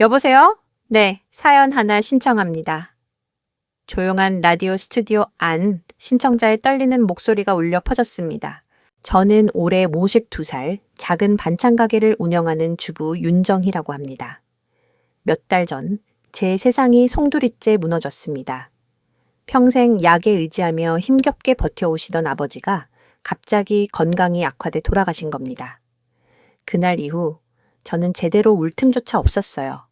여보세요? 네, 사연 하나 신청합니다. 조용한 라디오 스튜디오 안 신청자의 떨리는 목소리가 울려 퍼졌습니다. 저는 올해 52살 작은 반찬 가게를 운영하는 주부 윤정희라고 합니다. 몇 달 전 제 세상이 송두리째 무너졌습니다. 평생 약에 의지하며 힘겹게 버텨오시던 아버지가 갑자기 건강이 악화돼 돌아가신 겁니다. 그날 이후 저는 제대로 울 틈조차 없었어요.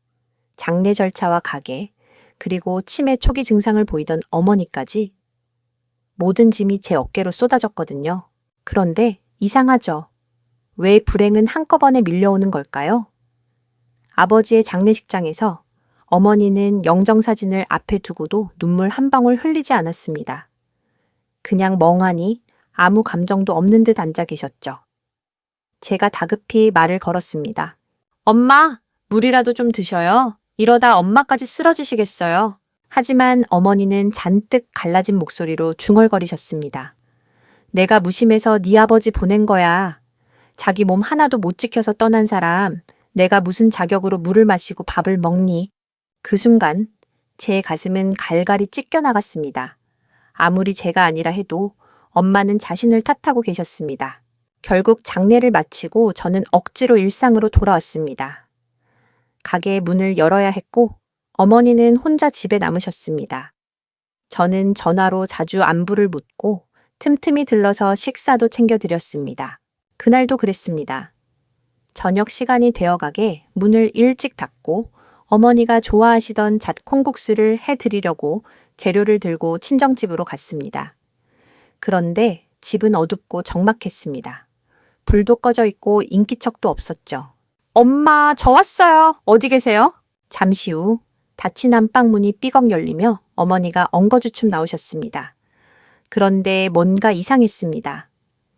장례 절차와 가게, 그리고 치매 초기 증상을 보이던 어머니까지 모든 짐이 제 어깨로 쏟아졌거든요. 그런데 이상하죠. 왜 불행은 한꺼번에 밀려오는 걸까요? 아버지의 장례식장에서 어머니는 영정사진을 앞에 두고도 눈물 한 방울 흘리지 않았습니다. 그냥 멍하니 아무 감정도 없는 듯 앉아 계셨죠. 제가 다급히 말을 걸었습니다. 엄마, 물이라도 좀 드셔요. 이러다 엄마까지 쓰러지시겠어요. 하지만 어머니는 잔뜩 갈라진 목소리로 중얼거리셨습니다. 내가 무심해서 네 아버지 보낸 거야. 자기 몸 하나도 못 지켜서 떠난 사람, 내가 무슨 자격으로 물을 마시고 밥을 먹니? 그 순간 제 가슴은 갈갈이 찢겨나갔습니다. 아무리 제가 아니라 해도 엄마는 자신을 탓하고 계셨습니다. 결국 장례를 마치고 저는 억지로 일상으로 돌아왔습니다. 가게의 문을 열어야 했고 어머니는 혼자 집에 남으셨습니다. 저는 전화로 자주 안부를 묻고 틈틈이 들러서 식사도 챙겨드렸습니다. 그날도 그랬습니다. 저녁 시간이 되어가게 문을 일찍 닫고 어머니가 좋아하시던 잣콩국수를 해드리려고 재료를 들고 친정집으로 갔습니다. 그런데 집은 어둡고 적막했습니다. 불도 꺼져 있고 인기척도 없었죠. 엄마, 저 왔어요. 어디 계세요? 잠시 후 닫힌 안방문이 삐걱 열리며 어머니가 엉거주춤 나오셨습니다. 그런데 뭔가 이상했습니다.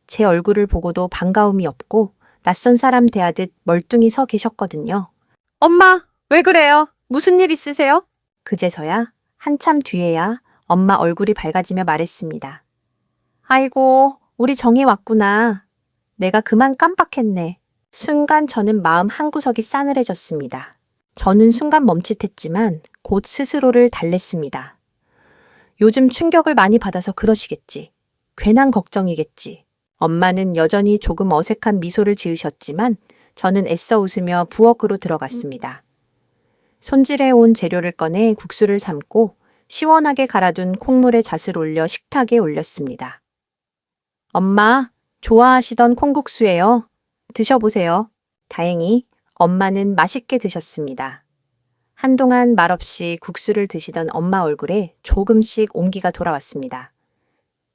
제 얼굴을 보고도 반가움이 없고 낯선 사람 대하듯 멀뚱히 서 계셨거든요. 엄마, 왜 그래요? 무슨 일 있으세요? 그제서야 한참 뒤에야 엄마 얼굴이 밝아지며 말했습니다. 아이고, 우리 정이 왔구나. 내가 그만 깜빡했네. 순간 저는 마음 한구석이 싸늘해졌습니다. 저는 순간 멈칫했지만 곧 스스로를 달랬습니다. 요즘 충격을 많이 받아서 그러시겠지. 괜한 걱정이겠지. 엄마는 여전히 조금 어색한 미소를 지으셨지만 저는 애써 웃으며 부엌으로 들어갔습니다. 손질해 온 재료를 꺼내 국수를 삶고 시원하게 갈아둔 콩물에 잣을 올려 식탁에 올렸습니다. 엄마, 좋아하시던 콩국수예요. 드셔보세요. 다행히 엄마는 맛있게 드셨습니다. 한동안 말없이 국수를 드시던 엄마 얼굴에 조금씩 온기가 돌아왔습니다.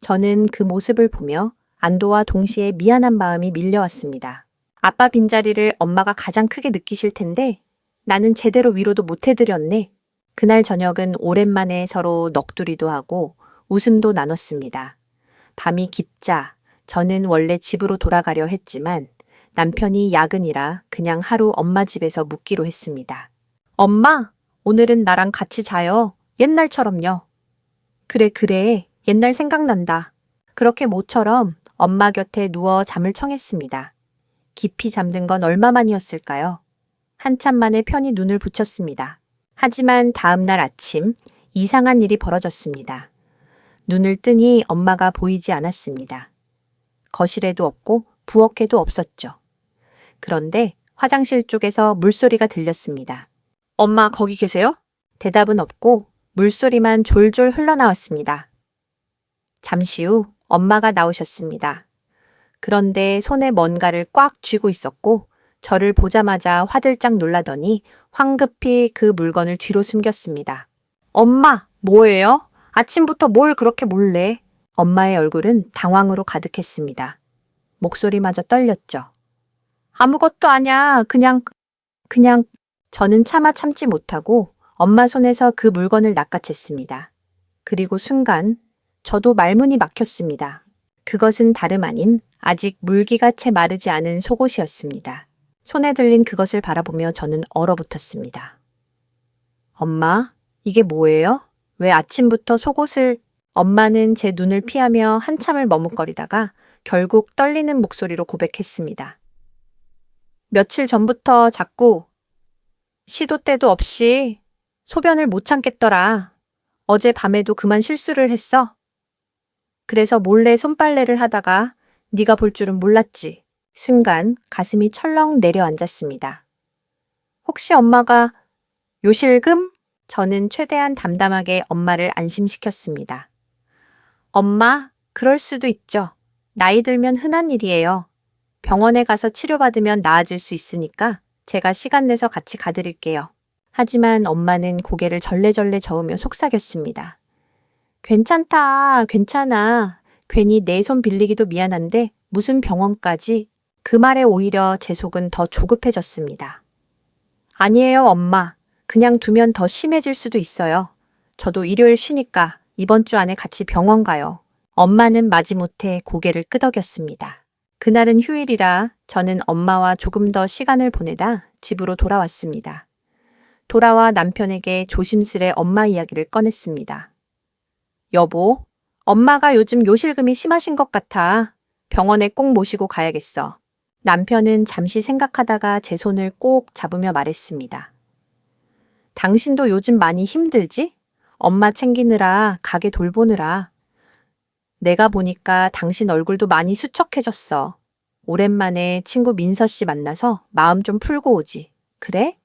저는 그 모습을 보며 안도와 동시에 미안한 마음이 밀려왔습니다. 아빠 빈자리를 엄마가 가장 크게 느끼실 텐데 나는 제대로 위로도 못 해드렸네. 그날 저녁은 오랜만에 서로 넋두리도 하고 웃음도 나눴습니다. 밤이 깊자 저는 원래 집으로 돌아가려 했지만 남편이 야근이라 그냥 하루 엄마 집에서 묵기로 했습니다. 엄마, 오늘은 나랑 같이 자요. 옛날처럼요. 그래. 옛날 생각난다. 그렇게 모처럼 엄마 곁에 누워 잠을 청했습니다. 깊이 잠든 건 얼마만이었을까요? 한참 만에 편히 눈을 붙였습니다. 하지만 다음 날 아침 이상한 일이 벌어졌습니다. 눈을 뜨니 엄마가 보이지 않았습니다. 거실에도 없고 부엌에도 없었죠. 그런데 화장실 쪽에서 물소리가 들렸습니다. 엄마, 거기 계세요? 대답은 없고 물소리만 졸졸 흘러나왔습니다. 잠시 후 엄마가 나오셨습니다. 그런데 손에 뭔가를 꽉 쥐고 있었고 저를 보자마자 화들짝 놀라더니 황급히 그 물건을 뒤로 숨겼습니다. 엄마, 뭐예요? 아침부터 뭘 그렇게 몰래? 엄마의 얼굴은 당황으로 가득했습니다. 목소리마저 떨렸죠. 아무것도 아냐. 그냥 저는 차마 참지 못하고 엄마 손에서 그 물건을 낚아챘습니다. 그리고 순간 저도 말문이 막혔습니다. 그것은 다름 아닌 아직 물기가 채 마르지 않은 속옷이었습니다. 손에 들린 그것을 바라보며 저는 얼어붙었습니다. 엄마, 이게 뭐예요? 왜 아침부터 속옷을... 엄마는 제 눈을 피하며 한참을 머뭇거리다가 결국 떨리는 목소리로 고백했습니다. 며칠 전부터 자꾸 시도 때도 없이 소변을 못 참겠더라. 어제 밤에도 그만 실수를 했어. 그래서 몰래 손빨래를 하다가 네가 볼 줄은 몰랐지. 순간 가슴이 철렁 내려앉았습니다. 혹시 엄마가 요실금? 저는 최대한 담담하게 엄마를 안심시켰습니다. 엄마, 그럴 수도 있죠. 나이 들면 흔한 일이에요. 병원에 가서 치료받으면 나아질 수 있으니까 제가 시간 내서 같이 가드릴게요. 하지만 엄마는 고개를 절레절레 저으며 속삭였습니다. 괜찮다, 괜찮아. 괜히 내 손 빌리기도 미안한데 무슨 병원까지. 그 말에 오히려 제 속은 더 조급해졌습니다. 아니에요, 엄마. 그냥 두면 더 심해질 수도 있어요. 저도 일요일 쉬니까 이번 주 안에 같이 병원 가요. 엄마는 마지못해 고개를 끄덕였습니다. 그날은 휴일이라 저는 엄마와 조금 더 시간을 보내다 집으로 돌아왔습니다. 돌아와 남편에게 조심스레 엄마 이야기를 꺼냈습니다. 여보, 엄마가 요즘 요실금이 심하신 것 같아. 병원에 꼭 모시고 가야겠어. 남편은 잠시 생각하다가 제 손을 꼭 잡으며 말했습니다. 당신도 요즘 많이 힘들지? 엄마 챙기느라, 가게 돌보느라. 내가 보니까 당신 얼굴도 많이 수척해졌어. 오랜만에 친구 민서 씨 만나서 마음 좀 풀고 오지. 그래?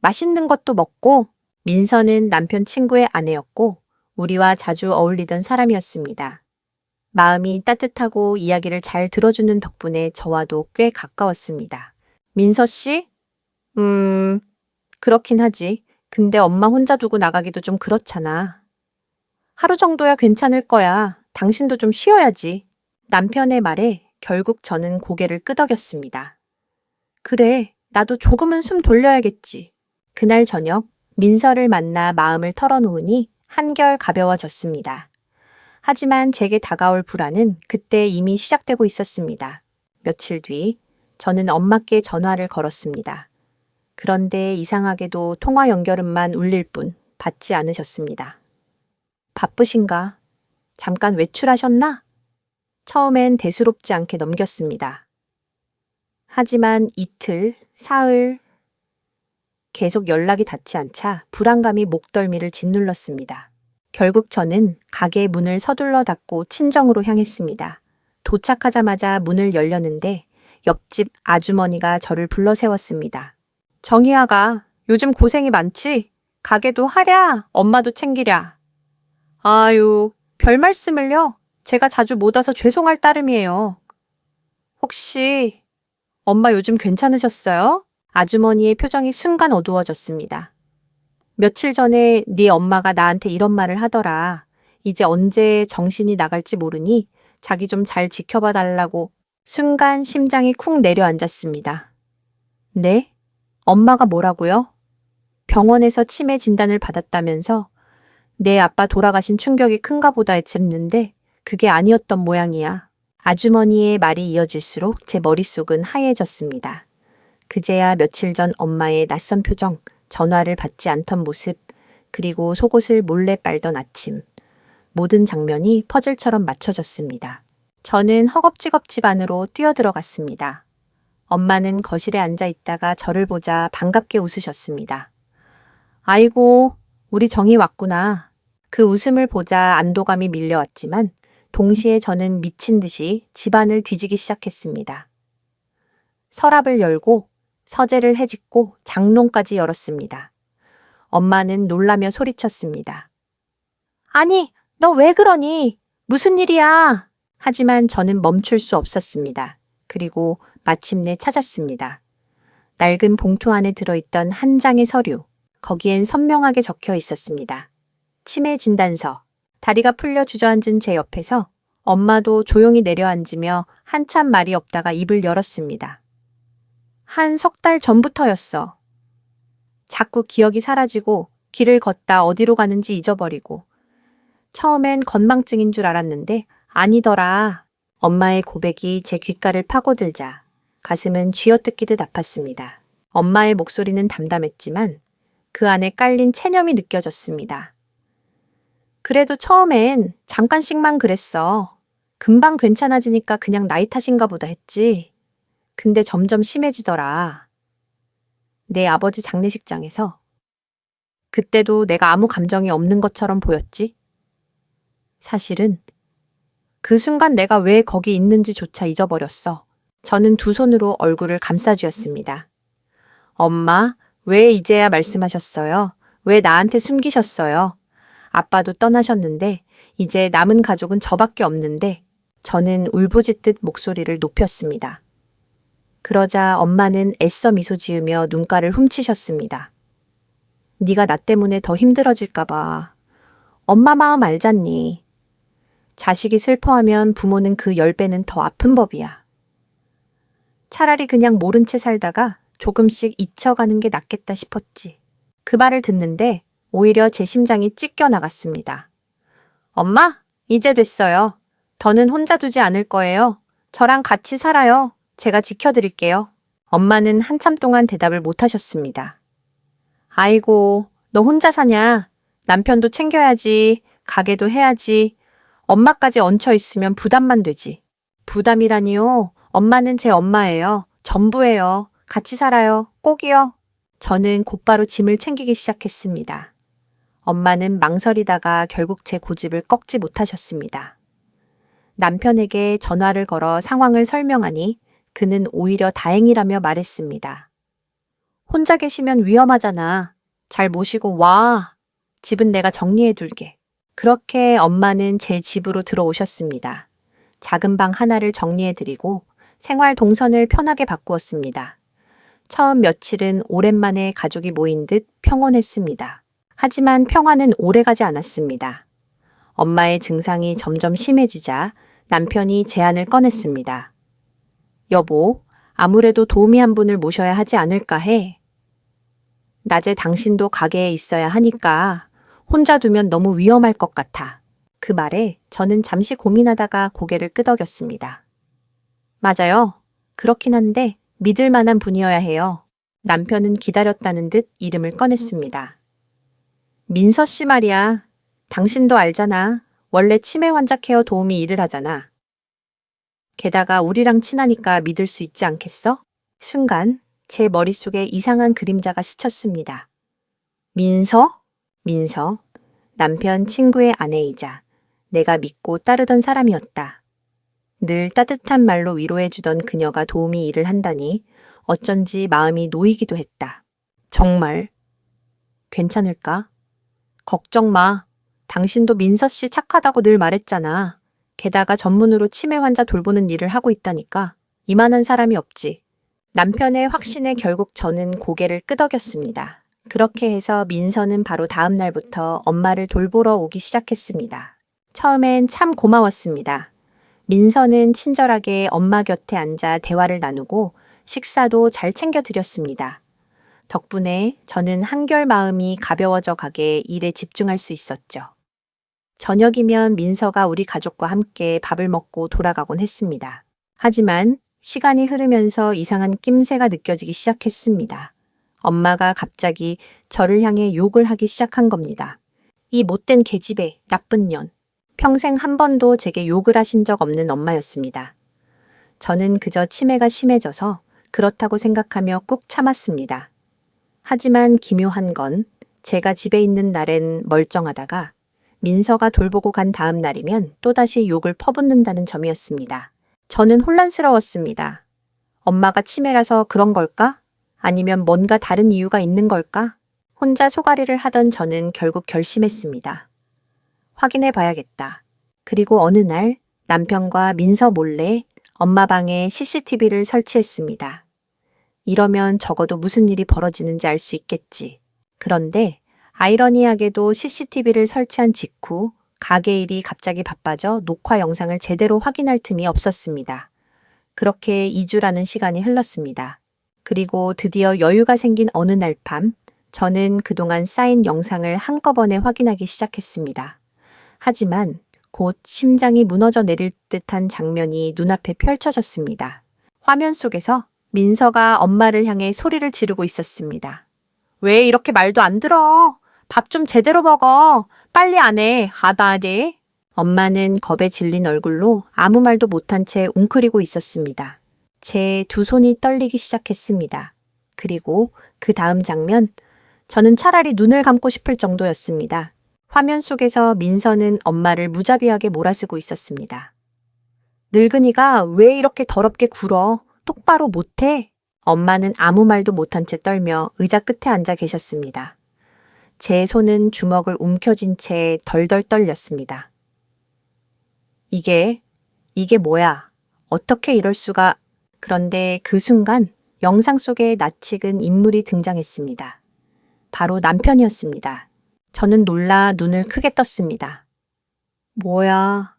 맛있는 것도 먹고. 민서는 남편 친구의 아내였고 우리와 자주 어울리던 사람이었습니다. 마음이 따뜻하고 이야기를 잘 들어주는 덕분에 저와도 꽤 가까웠습니다. 민서 씨? 그렇긴 하지. 근데 엄마 혼자 두고 나가기도 좀 그렇잖아. 하루 정도야 괜찮을 거야. 당신도 좀 쉬어야지. 남편의 말에 결국 저는 고개를 끄덕였습니다. 그래, 나도 조금은 숨 돌려야겠지. 그날 저녁 민서를 만나 마음을 털어놓으니 한결 가벼워졌습니다. 하지만 제게 다가올 불안은 그때 이미 시작되고 있었습니다. 며칠 뒤 저는 엄마께 전화를 걸었습니다. 그런데 이상하게도 통화 연결음만 울릴 뿐 받지 않으셨습니다. 바쁘신가? 잠깐 외출하셨나? 처음엔 대수롭지 않게 넘겼습니다. 하지만 이틀, 사흘 계속 연락이 닿지 않자 불안감이 목덜미를 짓눌렀습니다. 결국 저는 가게 문을 서둘러 닫고 친정으로 향했습니다. 도착하자마자 문을 열렸는데 옆집 아주머니가 저를 불러 세웠습니다. 정희아가 요즘 고생이 많지? 가게도 하랴, 엄마도 챙기랴. 아유, 별 말씀을요. 제가 자주 못 와서 죄송할 따름이에요. 혹시 엄마 요즘 괜찮으셨어요? 아주머니의 표정이 순간 어두워졌습니다. 며칠 전에 네 엄마가 나한테 이런 말을 하더라. 이제 언제 정신이 나갈지 모르니 자기 좀 잘 지켜봐 달라고. 순간 심장이 쿵 내려앉았습니다. 네? 엄마가 뭐라고요? 병원에서 치매 진단을 받았다면서 내 아빠 돌아가신 충격이 큰가 보다 했는데 그게 아니었던 모양이야. 아주머니의 말이 이어질수록 제 머릿속은 하얘졌습니다. 그제야 며칠 전 엄마의 낯선 표정, 전화를 받지 않던 모습, 그리고 속옷을 몰래 빨던 아침. 모든 장면이 퍼즐처럼 맞춰졌습니다. 저는 허겁지겁 집 안으로 뛰어들어갔습니다. 엄마는 거실에 앉아 있다가 저를 보자 반갑게 웃으셨습니다. 아이고, 우리 정이 왔구나. 그 웃음을 보자 안도감이 밀려왔지만 동시에 저는 미친 듯이 집안을 뒤지기 시작했습니다. 서랍을 열고 서재를 헤집고 장롱까지 열었습니다. 엄마는 놀라며 소리쳤습니다. 아니, 너 왜 그러니? 무슨 일이야? 하지만 저는 멈출 수 없었습니다. 그리고 마침내 찾았습니다. 낡은 봉투 안에 들어있던 한 장의 서류. 거기엔 선명하게 적혀 있었습니다. 치매 진단서. 다리가 풀려 주저앉은 제 옆에서 엄마도 조용히 내려앉으며 한참 말이 없다가 입을 열었습니다. 한 석 달 전부터였어. 자꾸 기억이 사라지고 길을 걷다 어디로 가는지 잊어버리고 처음엔 건망증인 줄 알았는데 아니더라. 엄마의 고백이 제 귓가를 파고들자 가슴은 쥐어뜯기듯 아팠습니다. 엄마의 목소리는 담담했지만 그 안에 깔린 체념이 느껴졌습니다. 그래도 처음엔 잠깐씩만 그랬어. 금방 괜찮아지니까 그냥 나이 탓인가 보다 했지. 근데 점점 심해지더라. 내 아버지 장례식장에서. 그때도 내가 아무 감정이 없는 것처럼 보였지? 사실은 그 순간 내가 왜 거기 있는지조차 잊어버렸어. 저는 두 손으로 얼굴을 감싸쥐었습니다. 엄마, 왜 이제야 말씀하셨어요? 왜 나한테 숨기셨어요? 아빠도 떠나셨는데 이제 남은 가족은 저밖에 없는데. 저는 울부짖듯 목소리를 높였습니다. 그러자 엄마는 애써 미소 지으며 눈가를 훔치셨습니다. 네가 나 때문에 더 힘들어질까 봐. 엄마 마음 알잖니. 자식이 슬퍼하면 부모는 그 10배는 더 아픈 법이야. 차라리 그냥 모른 채 살다가 조금씩 잊혀가는 게 낫겠다 싶었지. 그 말을 듣는데 오히려 제 심장이 찢겨 나갔습니다. 엄마, 이제 됐어요. 더는 혼자 두지 않을 거예요. 저랑 같이 살아요. 제가 지켜드릴게요. 엄마는 한참 동안 대답을 못 하셨습니다. 아이고, 너 혼자 사냐? 남편도 챙겨야지. 가게도 해야지. 엄마까지 얹혀 있으면 부담만 되지. 부담이라니요? 엄마는 제 엄마예요. 전부예요. 같이 살아요. 꼭이요. 저는 곧바로 짐을 챙기기 시작했습니다. 엄마는 망설이다가 결국 제 고집을 꺾지 못하셨습니다. 남편에게 전화를 걸어 상황을 설명하니 그는 오히려 다행이라며 말했습니다. 혼자 계시면 위험하잖아. 잘 모시고 와. 집은 내가 정리해둘게. 그렇게 엄마는 제 집으로 들어오셨습니다. 작은 방 하나를 정리해드리고 생활 동선을 편하게 바꾸었습니다. 처음 며칠은 오랜만에 가족이 모인 듯 평온했습니다. 하지만 평화는 오래가지 않았습니다. 엄마의 증상이 점점 심해지자 남편이 제안을 꺼냈습니다. 여보, 아무래도 도우미 한 분을 모셔야 하지 않을까 해. 낮에 당신도 가게에 있어야 하니까 혼자 두면 너무 위험할 것 같아. 그 말에 저는 잠시 고민하다가 고개를 끄덕였습니다. 맞아요. 그렇긴 한데 믿을 만한 분이어야 해요. 남편은 기다렸다는 듯 이름을 꺼냈습니다. 민서 씨 말이야. 당신도 알잖아. 원래 치매 환자 케어 도우미 일을 하잖아. 게다가 우리랑 친하니까 믿을 수 있지 않겠어? 순간 제 머릿속에 이상한 그림자가 스쳤습니다. 민서? 민서. 남편 친구의 아내이자 내가 믿고 따르던 사람이었다. 늘 따뜻한 말로 위로해주던 그녀가 도우미 일을 한다니 어쩐지 마음이 놓이기도 했다. 정말 괜찮을까? 걱정 마. 당신도 민서 씨 착하다고 늘 말했잖아. 게다가 전문으로 치매 환자 돌보는 일을 하고 있다니까. 이만한 사람이 없지. 남편의 확신에 결국 저는 고개를 끄덕였습니다. 그렇게 해서 민서는 바로 다음 날부터 엄마를 돌보러 오기 시작했습니다. 처음엔 참 고마웠습니다. 민서는 친절하게 엄마 곁에 앉아 대화를 나누고 식사도 잘 챙겨드렸습니다. 덕분에 저는 한결 마음이 가벼워져 가게 일에 집중할 수 있었죠. 저녁이면 민서가 우리 가족과 함께 밥을 먹고 돌아가곤 했습니다. 하지만 시간이 흐르면서 이상한 낌새가 느껴지기 시작했습니다. 엄마가 갑자기 저를 향해 욕을 하기 시작한 겁니다. 이 못된 계집애, 나쁜 년. 평생 한 번도 제게 욕을 하신 적 없는 엄마였습니다. 저는 그저 치매가 심해져서 그렇다고 생각하며 꾹 참았습니다. 하지만 기묘한 건 제가 집에 있는 날엔 멀쩡하다가 민서가 돌보고 간 다음 날이면 또다시 욕을 퍼붓는다는 점이었습니다. 저는 혼란스러웠습니다. 엄마가 치매라서 그런 걸까? 아니면 뭔가 다른 이유가 있는 걸까? 혼자 소가리를 하던 저는 결국 결심했습니다. 확인해 봐야겠다. 그리고 어느 날 남편과 민서 몰래 엄마 방에 CCTV를 설치했습니다. 이러면 적어도 무슨 일이 벌어지는지 알 수 있겠지. 그런데 아이러니하게도 CCTV를 설치한 직후 가게 일이 갑자기 바빠져 녹화 영상을 제대로 확인할 틈이 없었습니다. 그렇게 2주라는 시간이 흘렀습니다. 그리고 드디어 여유가 생긴 어느 날 밤, 저는 그동안 쌓인 영상을 한꺼번에 확인하기 시작했습니다. 하지만 곧 심장이 무너져 내릴 듯한 장면이 눈앞에 펼쳐졌습니다. 화면 속에서 민서가 엄마를 향해 소리를 지르고 있었습니다. 왜 이렇게 말도 안 들어? 밥 좀 제대로 먹어. 빨리 안 해. 하다 돼. 엄마는 겁에 질린 얼굴로 아무 말도 못한 채 웅크리고 있었습니다. 제 두 손이 떨리기 시작했습니다. 그리고 그 다음 장면, 저는 차라리 눈을 감고 싶을 정도였습니다. 화면 속에서 민서는 엄마를 무자비하게 몰아쓰고 있었습니다. 늙은이가 왜 이렇게 더럽게 굴어? 똑바로 못해? 엄마는 아무 말도 못한 채 떨며 의자 끝에 앉아 계셨습니다. 제 손은 주먹을 움켜쥔 채 덜덜 떨렸습니다. 이게 뭐야? 어떻게 이럴 수가? 그런데 그 순간 영상 속에 낯익은 인물이 등장했습니다. 바로 남편이었습니다. 저는 놀라 눈을 크게 떴습니다. 뭐야?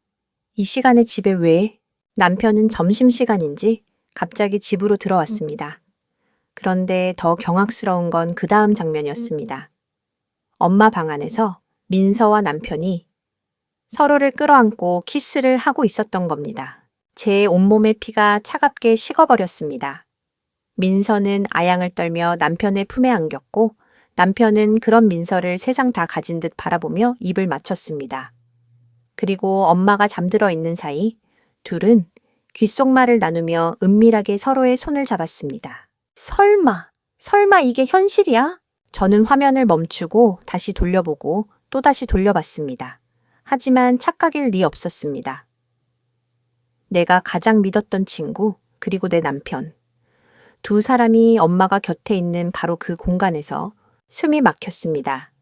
이 시간에 집에 왜? 남편은 점심시간인지 갑자기 집으로 들어왔습니다. 그런데 더 경악스러운 건 그 다음 장면이었습니다. 엄마 방 안에서 민서와 남편이 서로를 끌어안고 키스를 하고 있었던 겁니다. 제 온몸의 피가 차갑게 식어버렸습니다. 민서는 아양을 떨며 남편의 품에 안겼고 남편은 그런 민서를 세상 다 가진 듯 바라보며 입을 맞췄습니다. 그리고 엄마가 잠들어 있는 사이 둘은 귓속말을 나누며 은밀하게 서로의 손을 잡았습니다. 설마 이게 현실이야? 저는 화면을 멈추고 다시 돌려보고 또다시 돌려봤습니다. 하지만 착각일 리 없었습니다. 내가 가장 믿었던 친구, 그리고 내 남편. 두 사람이 엄마가 곁에 있는 바로 그 공간에서 숨이 막혔습니다.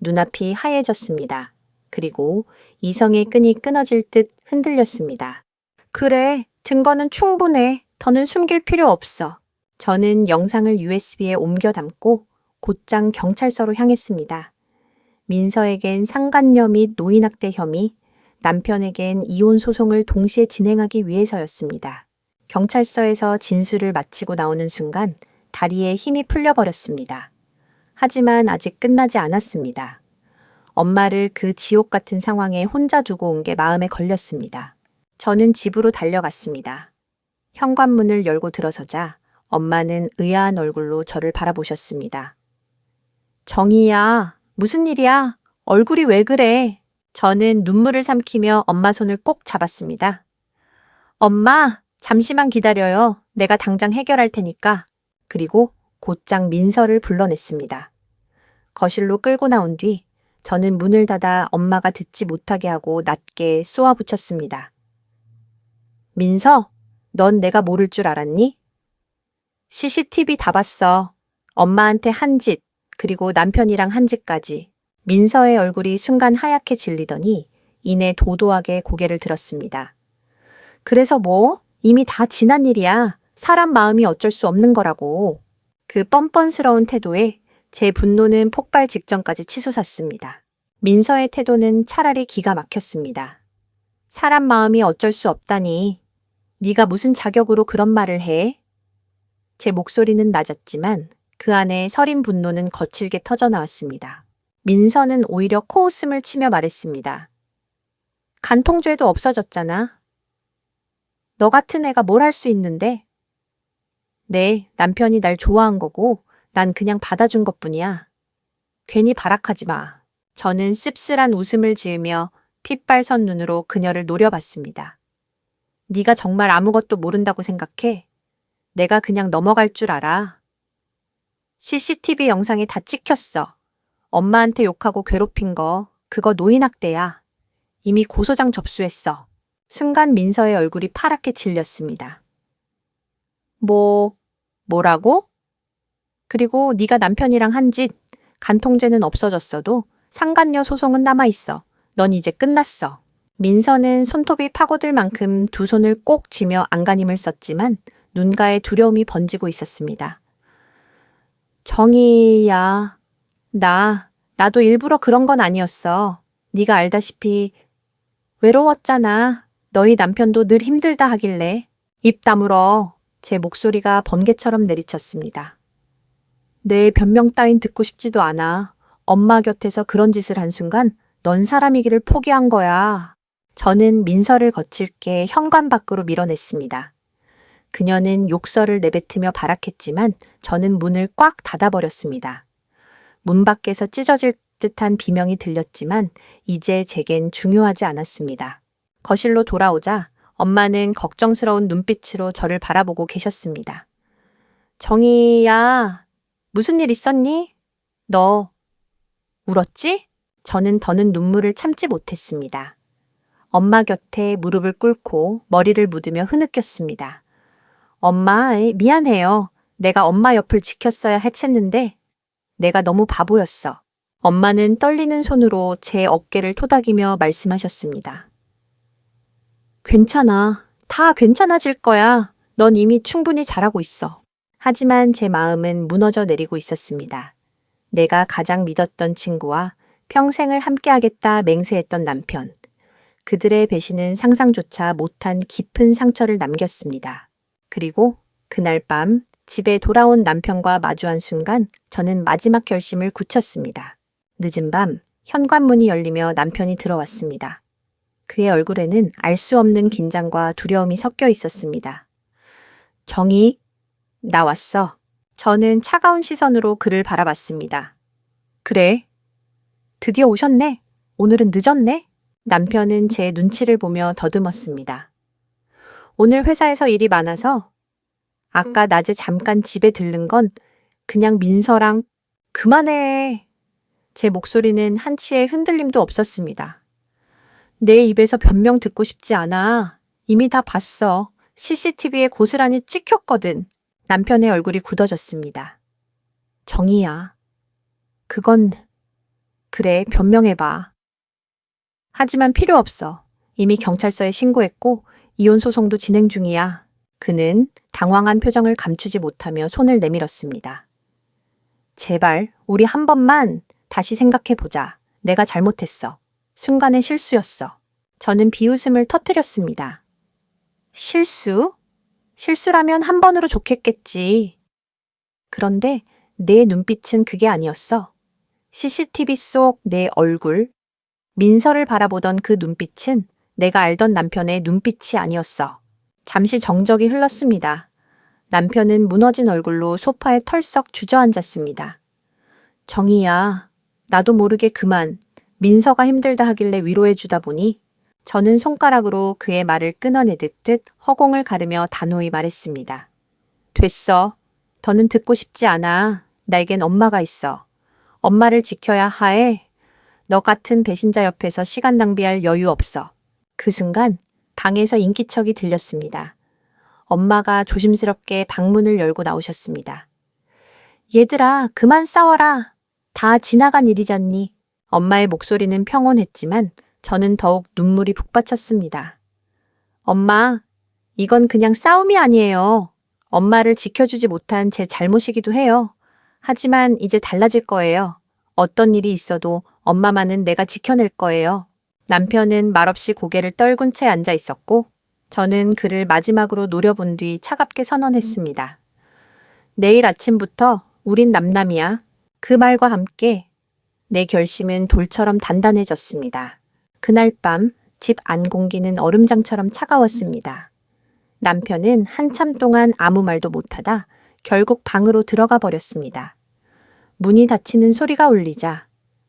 눈앞이 하얘졌습니다. 그리고 이성의 끈이 끊어질 듯 흔들렸습니다. 그래, 증거는 충분해. 더는 숨길 필요 없어. 저는 영상을 USB에 옮겨 담고 곧장 경찰서로 향했습니다. 민서에겐 상간녀 및 노인학대 혐의, 남편에겐 이혼 소송을 동시에 진행하기 위해서였습니다. 경찰서에서 진술을 마치고 나오는 순간 다리에 힘이 풀려버렸습니다. 하지만 아직 끝나지 않았습니다. 엄마를 그 지옥 같은 상황에 혼자 두고 온 게 마음에 걸렸습니다. 저는 집으로 달려갔습니다. 현관문을 열고 들어서자 엄마는 의아한 얼굴로 저를 바라보셨습니다. 정희야, 무슨 일이야? 얼굴이 왜 그래? 저는 눈물을 삼키며 엄마 손을 꼭 잡았습니다. 엄마, 잠시만 기다려요. 내가 당장 해결할 테니까. 그리고 곧장 민서를 불러냈습니다. 거실로 끌고 나온 뒤 저는 문을 닫아 엄마가 듣지 못하게 하고 낮게 쏘아붙였습니다. 민서, 넌 내가 모를 줄 알았니? CCTV 다 봤어. 엄마한테 한 짓, 그리고 남편이랑 한 짓까지. 민서의 얼굴이 순간 하얗게 질리더니 이내 도도하게 고개를 들었습니다. 그래서 뭐? 이미 다 지난 일이야. 사람 마음이 어쩔 수 없는 거라고. 그 뻔뻔스러운 태도에 제 분노는 폭발 직전까지 치솟았습니다. 민서의 태도는 차라리 기가 막혔습니다. 사람 마음이 어쩔 수 없다니. 네가 무슨 자격으로 그런 말을 해? 제 목소리는 낮았지만 그 안에 서린 분노는 거칠게 터져나왔습니다. 민서는 오히려 코웃음을 치며 말했습니다. 간통죄도 없어졌잖아. 너 같은 애가 뭘 할 수 있는데? 네, 남편이 날 좋아한 거고 난 그냥 받아준 것뿐이야. 괜히 발악하지 마. 저는 씁쓸한 웃음을 지으며 핏발선 눈으로 그녀를 노려봤습니다. 네가 정말 아무것도 모른다고 생각해? 내가 그냥 넘어갈 줄 알아. CCTV 영상에 다 찍혔어. 엄마한테 욕하고 괴롭힌 거, 그거 노인학대야. 이미 고소장 접수했어. 순간 민서의 얼굴이 파랗게 질렸습니다. 뭐라고? 그리고 네가 남편이랑 한 짓, 간통죄는 없어졌어도 상간녀 소송은 남아있어. 넌 이제 끝났어. 민서는 손톱이 파고들 만큼 두 손을 꼭 쥐며 안간힘을 썼지만 눈가에 두려움이 번지고 있었습니다. 정희야, 나도 일부러 그런 건 아니었어. 네가 알다시피 외로웠잖아. 너희 남편도 늘 힘들다 하길래. 입 다물어. 제 목소리가 번개처럼 내리쳤습니다. 내 변명 따윈 듣고 싶지도 않아. 엄마 곁에서 그런 짓을 한 순간 넌 사람이기를 포기한 거야. 저는 민서를 거칠게 현관 밖으로 밀어냈습니다. 그녀는 욕설을 내뱉으며 발악했지만 저는 문을 꽉 닫아버렸습니다. 문 밖에서 찢어질 듯한 비명이 들렸지만 이제 제겐 중요하지 않았습니다. 거실로 돌아오자 엄마는 걱정스러운 눈빛으로 저를 바라보고 계셨습니다. 정희야, 무슨 일 있었니? 너 울었지? 저는 더는 눈물을 참지 못했습니다. 엄마 곁에 무릎을 꿇고 머리를 묻으며 흐느꼈습니다. 엄마, 미안해요. 내가 엄마 옆을 지켰어야 했었는데 내가 너무 바보였어. 엄마는 떨리는 손으로 제 어깨를 토닥이며 말씀하셨습니다. 괜찮아. 다 괜찮아질 거야. 넌 이미 충분히 잘하고 있어. 하지만 제 마음은 무너져 내리고 있었습니다. 내가 가장 믿었던 친구와 평생을 함께하겠다 맹세했던 남편. 그들의 배신은 상상조차 못한 깊은 상처를 남겼습니다. 그리고 그날 밤 집에 돌아온 남편과 마주한 순간 저는 마지막 결심을 굳혔습니다. 늦은 밤 현관문이 열리며 남편이 들어왔습니다. 그의 얼굴에는 알 수 없는 긴장과 두려움이 섞여 있었습니다. 정희, 나 왔어. 저는 차가운 시선으로 그를 바라봤습니다. 그래? 드디어 오셨네. 오늘은 늦었네. 남편은 제 눈치를 보며 더듬었습니다. 오늘 회사에서 일이 많아서 아까 낮에 잠깐 집에 들른 건 그냥 민서랑 그만해. 제 목소리는 한치의 흔들림도 없었습니다. 내 입에서 변명 듣고 싶지 않아. 이미 다 봤어. CCTV에 고스란히 찍혔거든. 남편의 얼굴이 굳어졌습니다. 정희야. 그건 그래, 변명해봐. 하지만 필요 없어. 이미 경찰서에 신고했고 이혼 소송도 진행 중이야. 그는 당황한 표정을 감추지 못하며 손을 내밀었습니다. 제발 우리 한 번만 다시 생각해보자. 내가 잘못했어. 순간의 실수였어. 저는 비웃음을 터뜨렸습니다. 실수? 실수라면 한 번으로 좋겠겠지. 그런데 내 눈빛은 그게 아니었어. CCTV 속 내 얼굴, 민서를 바라보던 그 눈빛은 내가 알던 남편의 눈빛이 아니었어. 잠시 정적이 흘렀습니다. 남편은 무너진 얼굴로 소파에 털썩 주저앉았습니다. 정희야, 나도 모르게 그만. 민서가 힘들다 하길래 위로해주다 보니 저는 손가락으로 그의 말을 끊어내듯 허공을 가르며 단호히 말했습니다. 됐어. 더는 듣고 싶지 않아. 나에겐 엄마가 있어. 엄마를 지켜야 하에 너 같은 배신자 옆에서 시간 낭비할 여유 없어. 그 순간 방에서 인기척이 들렸습니다. 엄마가 조심스럽게 방문을 열고 나오셨습니다. 얘들아, 그만 싸워라. 다 지나간 일이잖니. 엄마의 목소리는 평온했지만 저는 더욱 눈물이 북받쳤습니다. 엄마, 이건 그냥 싸움이 아니에요. 엄마를 지켜주지 못한 제 잘못이기도 해요. 하지만 이제 달라질 거예요. 어떤 일이 있어도 엄마만은 내가 지켜낼 거예요. 남편은 말없이 고개를 떨군 채 앉아 있었고 저는 그를 마지막으로 노려본 뒤 차갑게 선언했습니다. 내일 아침부터 우린 남남이야. 그 말과 함께 내 결심은 돌처럼 단단해졌습니다. 그날 밤 집 안 공기는 얼음장처럼 차가웠습니다. 남편은 한참 동안 아무 말도 못하다 결국 방으로 들어가 버렸습니다. 문이 닫히는 소리가 울리자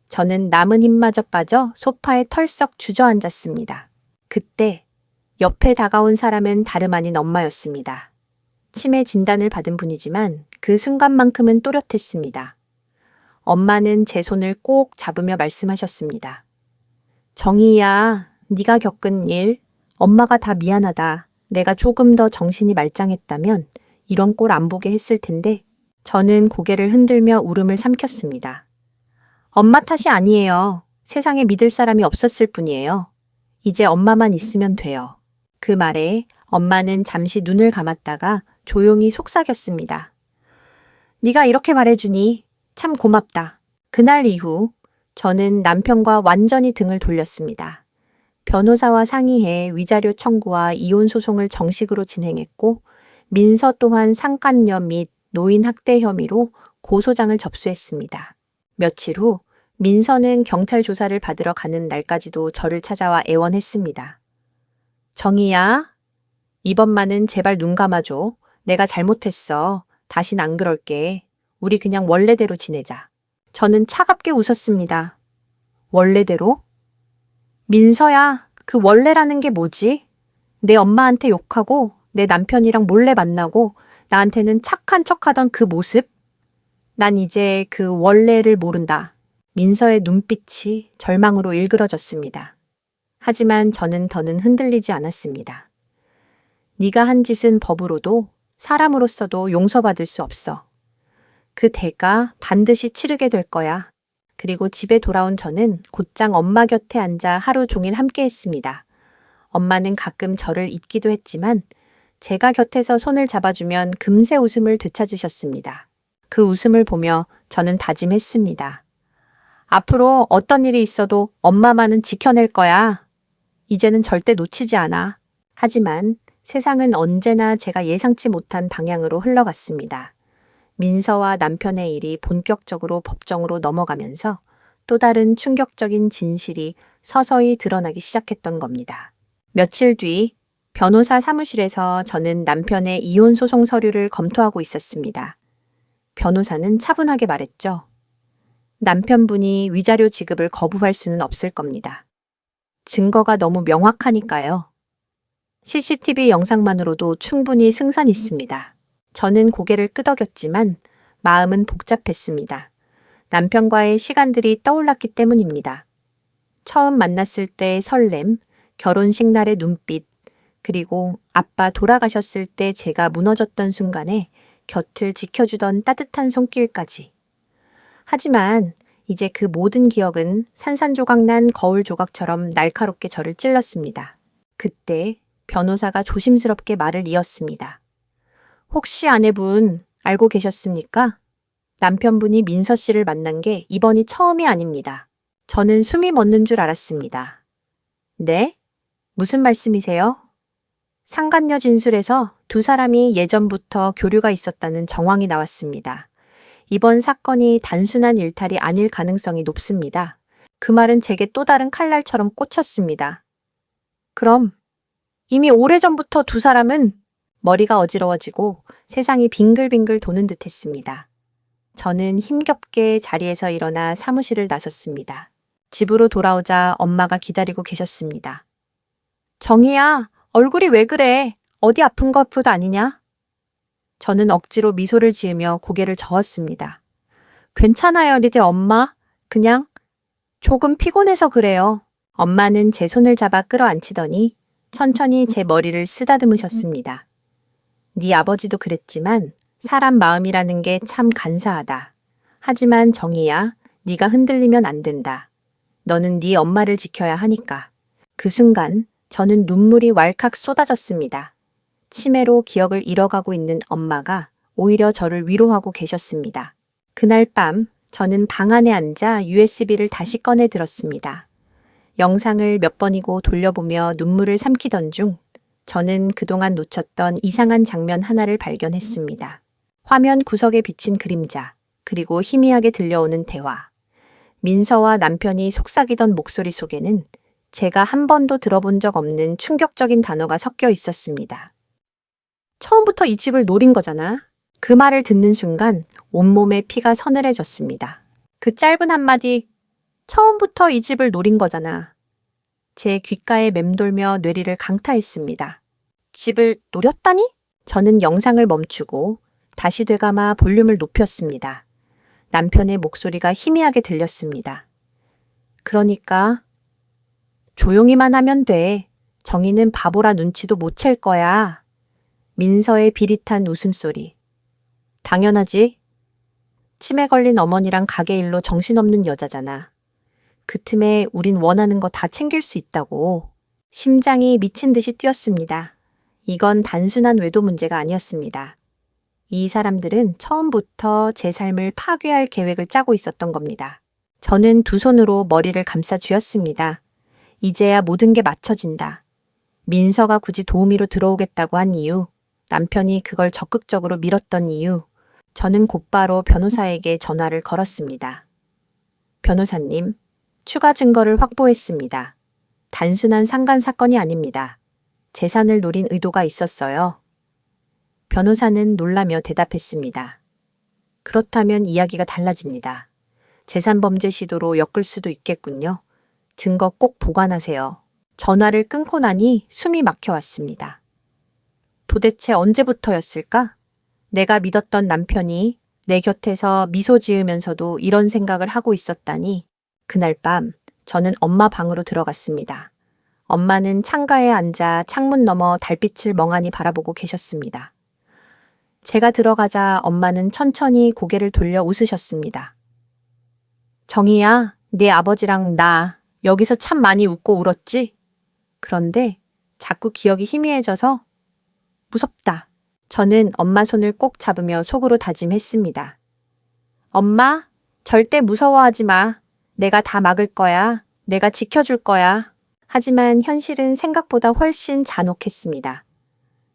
저는 남은 힘마저 빠져 소파에 털썩 주저앉았습니다. 그때 옆에 다가온 사람은 다름 아닌 엄마였습니다. 치매 진단을 받은 분이지만 그 순간만큼은 또렷했습니다. 엄마는 제 손을 꼭 잡으며 말씀하셨습니다. 정희야, 네가 겪은 일, 엄마가 다 미안하다. 내가 조금 더 정신이 말짱했다면 이런 꼴 안 보게 했을 텐데 저는 고개를 흔들며 울음을 삼켰습니다. 엄마 탓이 아니에요. 세상에 믿을 사람이 없었을 뿐이에요. 이제 엄마만 있으면 돼요. 그 말에 엄마는 잠시 눈을 감았다가 조용히 속삭였습니다. 네가 이렇게 말해주니 참 고맙다. 그날 이후 저는 남편과 완전히 등을 돌렸습니다. 변호사와 상의해 위자료 청구와 이혼 소송을 정식으로 진행했고 민서 또한 상간녀 및 노인 학대 혐의로 고소장을 접수했습니다. 며칠 후 민서는 경찰 조사를 받으러 가는 날까지도 저를 찾아와 애원했습니다. 정희야, 이번만은 제발 눈 감아줘. 내가 잘못했어. 다신 안 그럴게. 우리 그냥 원래대로 지내자. 저는 차갑게 웃었습니다. 원래대로? 민서야, 그 원래라는 게 뭐지? 내 엄마한테 욕하고 내 남편이랑 몰래 만나고 나한테는 착한 척하던 그 모습? 난 이제 그 원래를 모른다. 민서의 눈빛이 절망으로 일그러졌습니다. 하지만 저는 더는 흔들리지 않았습니다. 네가 한 짓은 법으로도 사람으로서도 용서받을 수 없어. 그 대가 반드시 치르게 될 거야. 그리고 집에 돌아온 저는 곧장 엄마 곁에 앉아 하루 종일 함께 했습니다. 엄마는 가끔 저를 잊기도 했지만 제가 곁에서 손을 잡아주면 금세 웃음을 되찾으셨습니다. 그 웃음을 보며 저는 다짐했습니다. 앞으로 어떤 일이 있어도 엄마만은 지켜낼 거야. 이제는 절대 놓치지 않아. 하지만 세상은 언제나 제가 예상치 못한 방향으로 흘러갔습니다. 민서와 남편의 일이 본격적으로 법정으로 넘어가면서 또 다른 충격적인 진실이 서서히 드러나기 시작했던 겁니다. 며칠 뒤 변호사 사무실에서 저는 남편의 이혼 소송 서류를 검토하고 있었습니다. 변호사는 차분하게 말했죠. 남편분이 위자료 지급을 거부할 수는 없을 겁니다. 증거가 너무 명확하니까요. CCTV 영상만으로도 충분히 승산 있습니다. 저는 고개를 끄덕였지만 마음은 복잡했습니다. 남편과의 시간들이 떠올랐기 때문입니다. 처음 만났을 때의 설렘, 결혼식 날의 눈빛, 그리고 아빠 돌아가셨을 때 제가 무너졌던 순간에 곁을 지켜주던 따뜻한 손길까지. 하지만 이제 그 모든 기억은 산산조각 난 거울 조각처럼 날카롭게 저를 찔렀습니다. 그때 변호사가 조심스럽게 말을 이었습니다. 혹시 아내분 알고 계셨습니까? 남편분이 민서 씨를 만난 게 이번이 처음이 아닙니다. 저는 숨이 멎는 줄 알았습니다. 네? 무슨 말씀이세요? 상간녀 진술에서 두 사람이 예전부터 교류가 있었다는 정황이 나왔습니다. 이번 사건이 단순한 일탈이 아닐 가능성이 높습니다. 그 말은 제게 또 다른 칼날처럼 꽂혔습니다. 그럼 이미 오래전부터 두 사람은 머리가 어지러워지고 세상이 빙글빙글 도는 듯 했습니다. 저는 힘겹게 자리에서 일어나 사무실을 나섰습니다. 집으로 돌아오자 엄마가 기다리고 계셨습니다. 정희야, 얼굴이 왜 그래? 어디 아픈 것도 아니냐? 저는 억지로 미소를 지으며 고개를 저었습니다. 괜찮아요, 니네 엄마. 그냥 조금 피곤해서 그래요. 엄마는 제 손을 잡아 끌어안치더니 천천히 제 머리를 쓰다듬으셨습니다. 네 아버지도 그랬지만 사람 마음이라는 게 참 간사하다. 하지만 정희야, 네가 흔들리면 안 된다. 너는 네 엄마를 지켜야 하니까. 그 순간 저는 눈물이 왈칵 쏟아졌습니다. 치매로 기억을 잃어가고 있는 엄마가 오히려 저를 위로하고 계셨습니다. 그날 밤 저는 방 안에 앉아 USB를 다시 꺼내 들었습니다. 영상을 몇 번이고 돌려보며 눈물을 삼키던 중 저는 그동안 놓쳤던 이상한 장면 하나를 발견했습니다. 화면 구석에 비친 그림자, 그리고 희미하게 들려오는 대화. 민서와 남편이 속삭이던 목소리 속에는 제가 한 번도 들어본 적 없는 충격적인 단어가 섞여 있었습니다. 처음부터 이 집을 노린 거잖아. 그 말을 듣는 순간 온몸에 피가 서늘해졌습니다. 그 짧은 한마디, 처음부터 이 집을 노린 거잖아. 제 귓가에 맴돌며 뇌리를 강타했습니다. 집을 노렸다니? 저는 영상을 멈추고 다시 되감아 볼륨을 높였습니다. 남편의 목소리가 희미하게 들렸습니다. 그러니까 조용히만 하면 돼. 정희는 바보라 눈치도 못 챌 거야. 민서의 비릿한 웃음소리. 당연하지. 치매 걸린 어머니랑 가게 일로 정신없는 여자잖아. 그 틈에 우린 원하는 거 다 챙길 수 있다고. 심장이 미친 듯이 뛰었습니다. 이건 단순한 외도 문제가 아니었습니다. 이 사람들은 처음부터 제 삶을 파괴할 계획을 짜고 있었던 겁니다. 저는 두 손으로 머리를 감싸 쥐었습니다. 이제야 모든 게 맞춰진다. 민서가 굳이 도우미로 들어오겠다고 한 이유, 남편이 그걸 적극적으로 밀었던 이유, 저는 곧바로 변호사에게 전화를 걸었습니다. 변호사님, 추가 증거를 확보했습니다. 단순한 상간 사건이 아닙니다. 재산을 노린 의도가 있었어요. 변호사는 놀라며 대답했습니다. 그렇다면 이야기가 달라집니다. 재산범죄 시도로 엮을 수도 있겠군요. 증거 꼭 보관하세요. 전화를 끊고 나니 숨이 막혀왔습니다. 도대체 언제부터였을까? 내가 믿었던 남편이 내 곁에서 미소 지으면서도 이런 생각을 하고 있었다니. 그날 밤 저는 엄마 방으로 들어갔습니다. 엄마는 창가에 앉아 창문 너머 달빛을 멍하니 바라보고 계셨습니다. 제가 들어가자 엄마는 천천히 고개를 돌려 웃으셨습니다. 정희야, 네 아버지랑 나 여기서 참 많이 웃고 울었지? 그런데 자꾸 기억이 희미해져서 무섭다. 저는 엄마 손을 꼭 잡으며 속으로 다짐했습니다. 엄마, 절대 무서워하지 마. 내가 다 막을 거야. 내가 지켜줄 거야. 하지만 현실은 생각보다 훨씬 잔혹했습니다.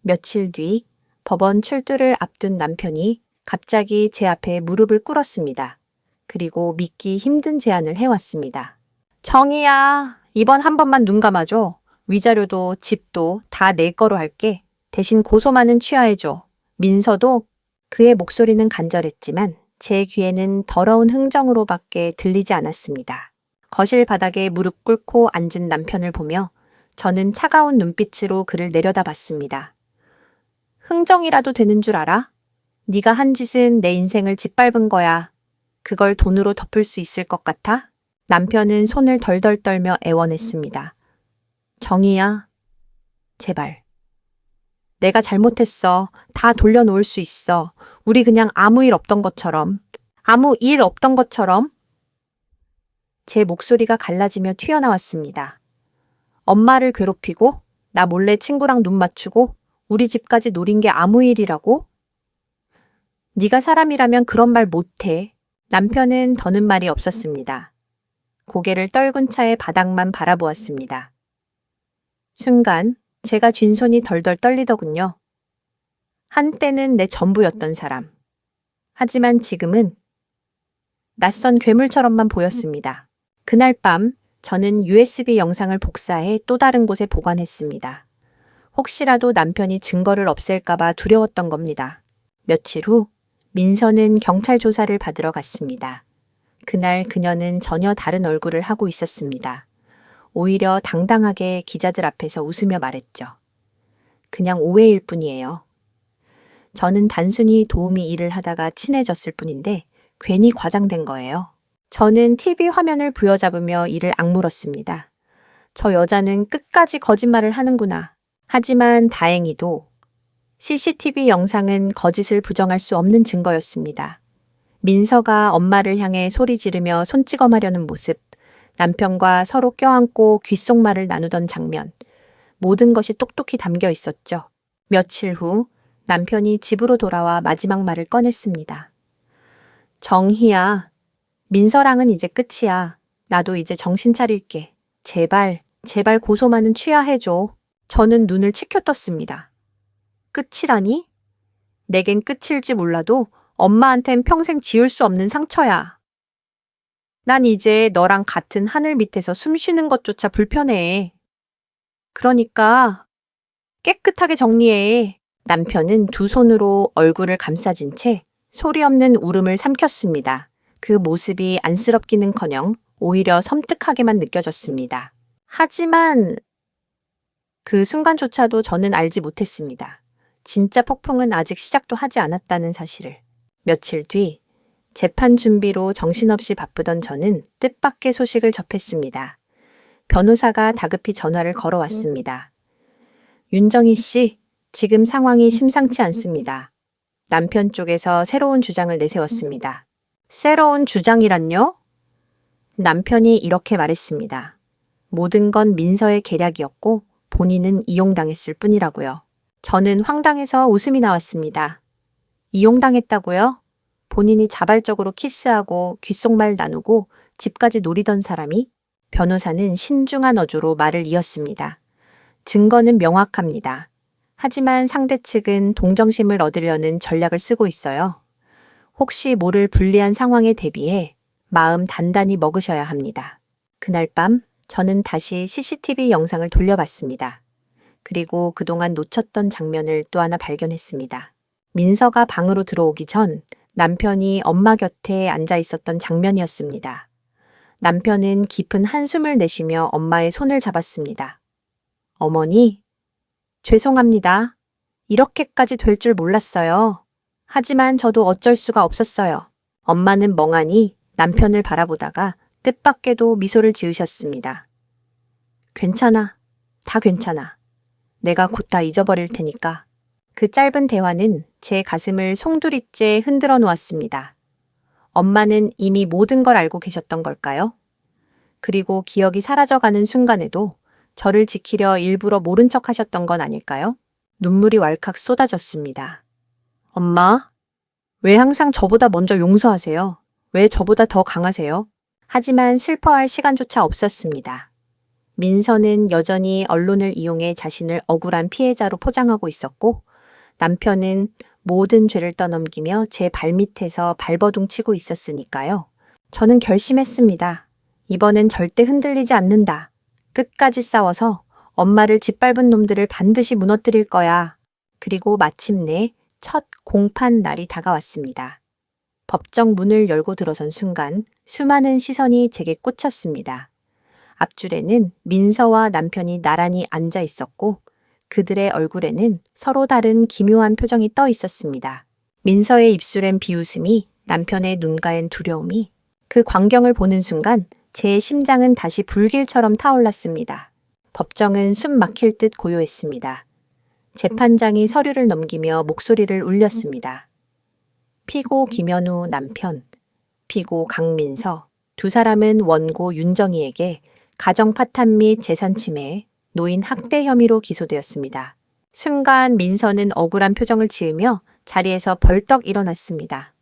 며칠 뒤 법원 출두를 앞둔 남편이 갑자기 제 앞에 무릎을 꿇었습니다. 그리고 믿기 힘든 제안을 해왔습니다. 정희야, 이번 한 번만 눈 감아줘. 위자료도 집도 다 내 거로 할게. 대신 고소만은 취하해줘. 민서도. 그의 목소리는 간절했지만 제 귀에는 더러운 흥정으로밖에 들리지 않았습니다. 거실 바닥에 무릎 꿇고 앉은 남편을 보며 저는 차가운 눈빛으로 그를 내려다봤습니다. 흥정이라도 되는 줄 알아? 네가 한 짓은 내 인생을 짓밟은 거야. 그걸 돈으로 덮을 수 있을 것 같아? 남편은 손을 덜덜 떨며 애원했습니다. 정희야, 제발. 내가 잘못했어. 다 돌려놓을 수 있어. 우리 그냥 아무 일 없던 것처럼. 아무 일 없던 것처럼. 제 목소리가 갈라지며 튀어나왔습니다. 엄마를 괴롭히고 나 몰래 친구랑 눈 맞추고 우리 집까지 노린 게 아무 일이라고? 네가 사람이라면 그런 말 못해. 남편은 더는 말이 없었습니다. 고개를 떨군 차에 바닥만 바라보았습니다. 순간 제가 쥔 손이 덜덜 떨리더군요. 한때는 내 전부였던 사람. 하지만 지금은 낯선 괴물처럼만 보였습니다. 그날 밤 저는 USB 영상을 복사해 또 다른 곳에 보관했습니다. 혹시라도 남편이 증거를 없앨까봐 두려웠던 겁니다. 며칠 후 민서는 경찰 조사를 받으러 갔습니다. 그날 그녀는 전혀 다른 얼굴을 하고 있었습니다. 오히려 당당하게 기자들 앞에서 웃으며 말했죠. 그냥 오해일 뿐이에요. 저는 단순히 도우미 일을 하다가 친해졌을 뿐인데 괜히 과장된 거예요. 저는 TV 화면을 부여잡으며 이를 악물었습니다. 저 여자는 끝까지 거짓말을 하는구나. 하지만 다행히도 CCTV 영상은 거짓을 부정할 수 없는 증거였습니다. 민서가 엄마를 향해 소리 지르며 손찌검하려는 모습, 남편과 서로 껴안고 귓속말을 나누던 장면, 모든 것이 똑똑히 담겨 있었죠. 며칠 후 남편이 집으로 돌아와 마지막 말을 꺼냈습니다. 정희야, 민서랑은 이제 끝이야. 나도 이제 정신 차릴게. 제발, 제발 고소만은 취하해줘. 저는 눈을 치켜떴습니다. 끝이라니? 내겐 끝일지 몰라도 엄마한텐 평생 지울 수 없는 상처야. 난 이제 너랑 같은 하늘 밑에서 숨 쉬는 것조차 불편해. 그러니까 깨끗하게 정리해. 남편은 두 손으로 얼굴을 감싸진 채 소리 없는 울음을 삼켰습니다. 그 모습이 안쓰럽기는커녕 오히려 섬뜩하게만 느껴졌습니다. 하지만 그 순간조차도 저는 알지 못했습니다. 진짜 폭풍은 아직 시작도 하지 않았다는 사실을. 며칠 뒤 재판 준비로 정신없이 바쁘던 저는 뜻밖의 소식을 접했습니다. 변호사가 다급히 전화를 걸어왔습니다. 윤정희 씨, 지금 상황이 심상치 않습니다. 남편 쪽에서 새로운 주장을 내세웠습니다. 새로운 주장이란요? 남편이 이렇게 말했습니다. 모든 건 민서의 계략이었고 본인은 이용당했을 뿐이라고요. 저는 황당해서 웃음이 나왔습니다. 이용당했다고요? 본인이 자발적으로 키스하고 귓속말 나누고 집까지 노리던 사람이? 변호사는 신중한 어조로 말을 이었습니다. 증거는 명확합니다. 하지만 상대 측은 동정심을 얻으려는 전략을 쓰고 있어요. 혹시 모를 불리한 상황에 대비해 마음 단단히 먹으셔야 합니다. 그날 밤 저는 다시 CCTV 영상을 돌려봤습니다. 그리고 그동안 놓쳤던 장면을 또 하나 발견했습니다. 민서가 방으로 들어오기 전 남편이 엄마 곁에 앉아 있었던 장면이었습니다. 남편은 깊은 한숨을 내쉬며 엄마의 손을 잡았습니다. 어머니, 죄송합니다. 이렇게까지 될 줄 몰랐어요. 하지만 저도 어쩔 수가 없었어요. 엄마는 멍하니 남편을 바라보다가 뜻밖에도 미소를 지으셨습니다. 괜찮아. 다 괜찮아. 내가 곧 다 잊어버릴 테니까. 그 짧은 대화는 제 가슴을 송두리째 흔들어 놓았습니다. 엄마는 이미 모든 걸 알고 계셨던 걸까요? 그리고 기억이 사라져가는 순간에도 저를 지키려 일부러 모른 척 하셨던 건 아닐까요? 눈물이 왈칵 쏟아졌습니다. 엄마, 왜 항상 저보다 먼저 용서하세요? 왜 저보다 더 강하세요? 하지만 슬퍼할 시간조차 없었습니다. 민서는 여전히 언론을 이용해 자신을 억울한 피해자로 포장하고 있었고 남편은 모든 죄를 떠넘기며 제 발밑에서 발버둥 치고 있었으니까요. 저는 결심했습니다. 이번엔 절대 흔들리지 않는다. 끝까지 싸워서 엄마를 짓밟은 놈들을 반드시 무너뜨릴 거야. 그리고 마침내 첫 공판 날이 다가왔습니다. 법정 문을 열고 들어선 순간 수많은 시선이 제게 꽂혔습니다. 앞줄에는 민서와 남편이 나란히 앉아 있었고 그들의 얼굴에는 서로 다른 기묘한 표정이 떠 있었습니다. 민서의 입술엔 비웃음이, 남편의 눈가엔 두려움이, 그 광경을 보는 순간 제 심장은 다시 불길처럼 타올랐습니다. 법정은 숨 막힐 듯 고요했습니다. 재판장이 서류를 넘기며 목소리를 울렸습니다. 피고 김현우 남편, 피고 강민서, 두 사람은 원고 윤정희에게 가정 파탄 및 재산 침해, 노인 학대 혐의로 기소되었습니다. 순간 민서는 억울한 표정을 지으며 자리에서 벌떡 일어났습니다.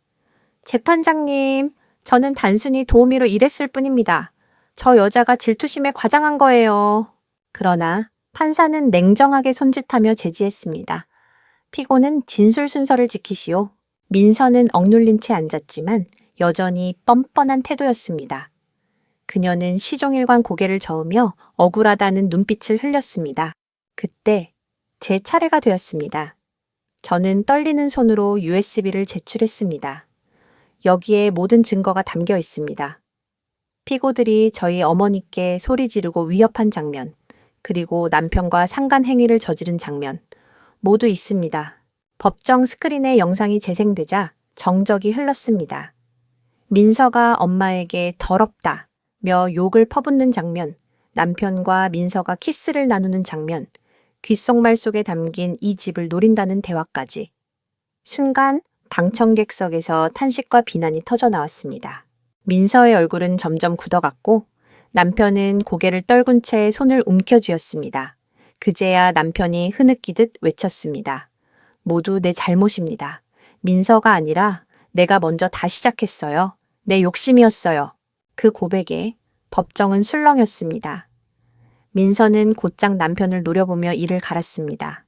재판장님, 저는 단순히 도우미로 일했을 뿐입니다. 저 여자가 질투심에 과장한 거예요. 그러나 판사는 냉정하게 손짓하며 제지했습니다. 피고는 진술 순서를 지키시오. 민서는 억눌린 채 앉았지만 여전히 뻔뻔한 태도였습니다. 그녀는 시종일관 고개를 저으며 억울하다는 눈빛을 흘렸습니다. 그때 제 차례가 되었습니다. 저는 떨리는 손으로 USB를 제출했습니다. 여기에 모든 증거가 담겨 있습니다. 피고들이 저희 어머니께 소리 지르고 위협한 장면, 그리고 남편과 상간 행위를 저지른 장면, 모두 있습니다. 법정 스크린에 영상이 재생되자 정적이 흘렀습니다. 민서가 엄마에게 더럽다 며 욕을 퍼붓는 장면, 남편과 민서가 키스를 나누는 장면, 귓속말 속에 담긴 이 집을 노린다는 대화까지. 순간 방청객석에서 탄식과 비난이 터져 나왔습니다. 민서의 얼굴은 점점 굳어갔고 남편은 고개를 떨군 채 손을 움켜쥐었습니다. 그제야 남편이 흐느끼듯 외쳤습니다. 모두 내 잘못입니다. 민서가 아니라 내가 먼저 다 시작했어요. 내 욕심이었어요. 그 고백에 법정은 술렁였습니다. 민서는 곧장 남편을 노려보며 이를 갈았습니다.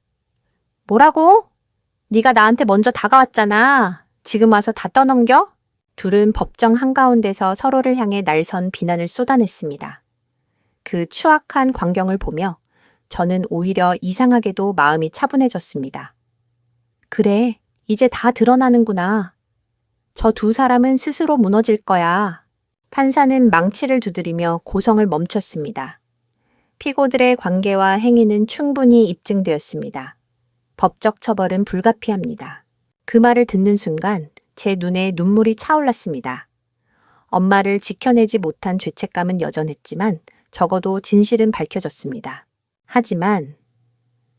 뭐라고? 네가 나한테 먼저 다가왔잖아. 지금 와서 다 떠넘겨? 둘은 법정 한가운데서 서로를 향해 날선 비난을 쏟아냈습니다. 그 추악한 광경을 보며 저는 오히려 이상하게도 마음이 차분해졌습니다. 그래, 이제 다 드러나는구나. 저 두 사람은 스스로 무너질 거야. 판사는 망치를 두드리며 고성을 멈췄습니다. 피고들의 관계와 행위는 충분히 입증되었습니다. 법적 처벌은 불가피합니다. 그 말을 듣는 순간 제 눈에 눈물이 차올랐습니다. 엄마를 지켜내지 못한 죄책감은 여전했지만 적어도 진실은 밝혀졌습니다. 하지만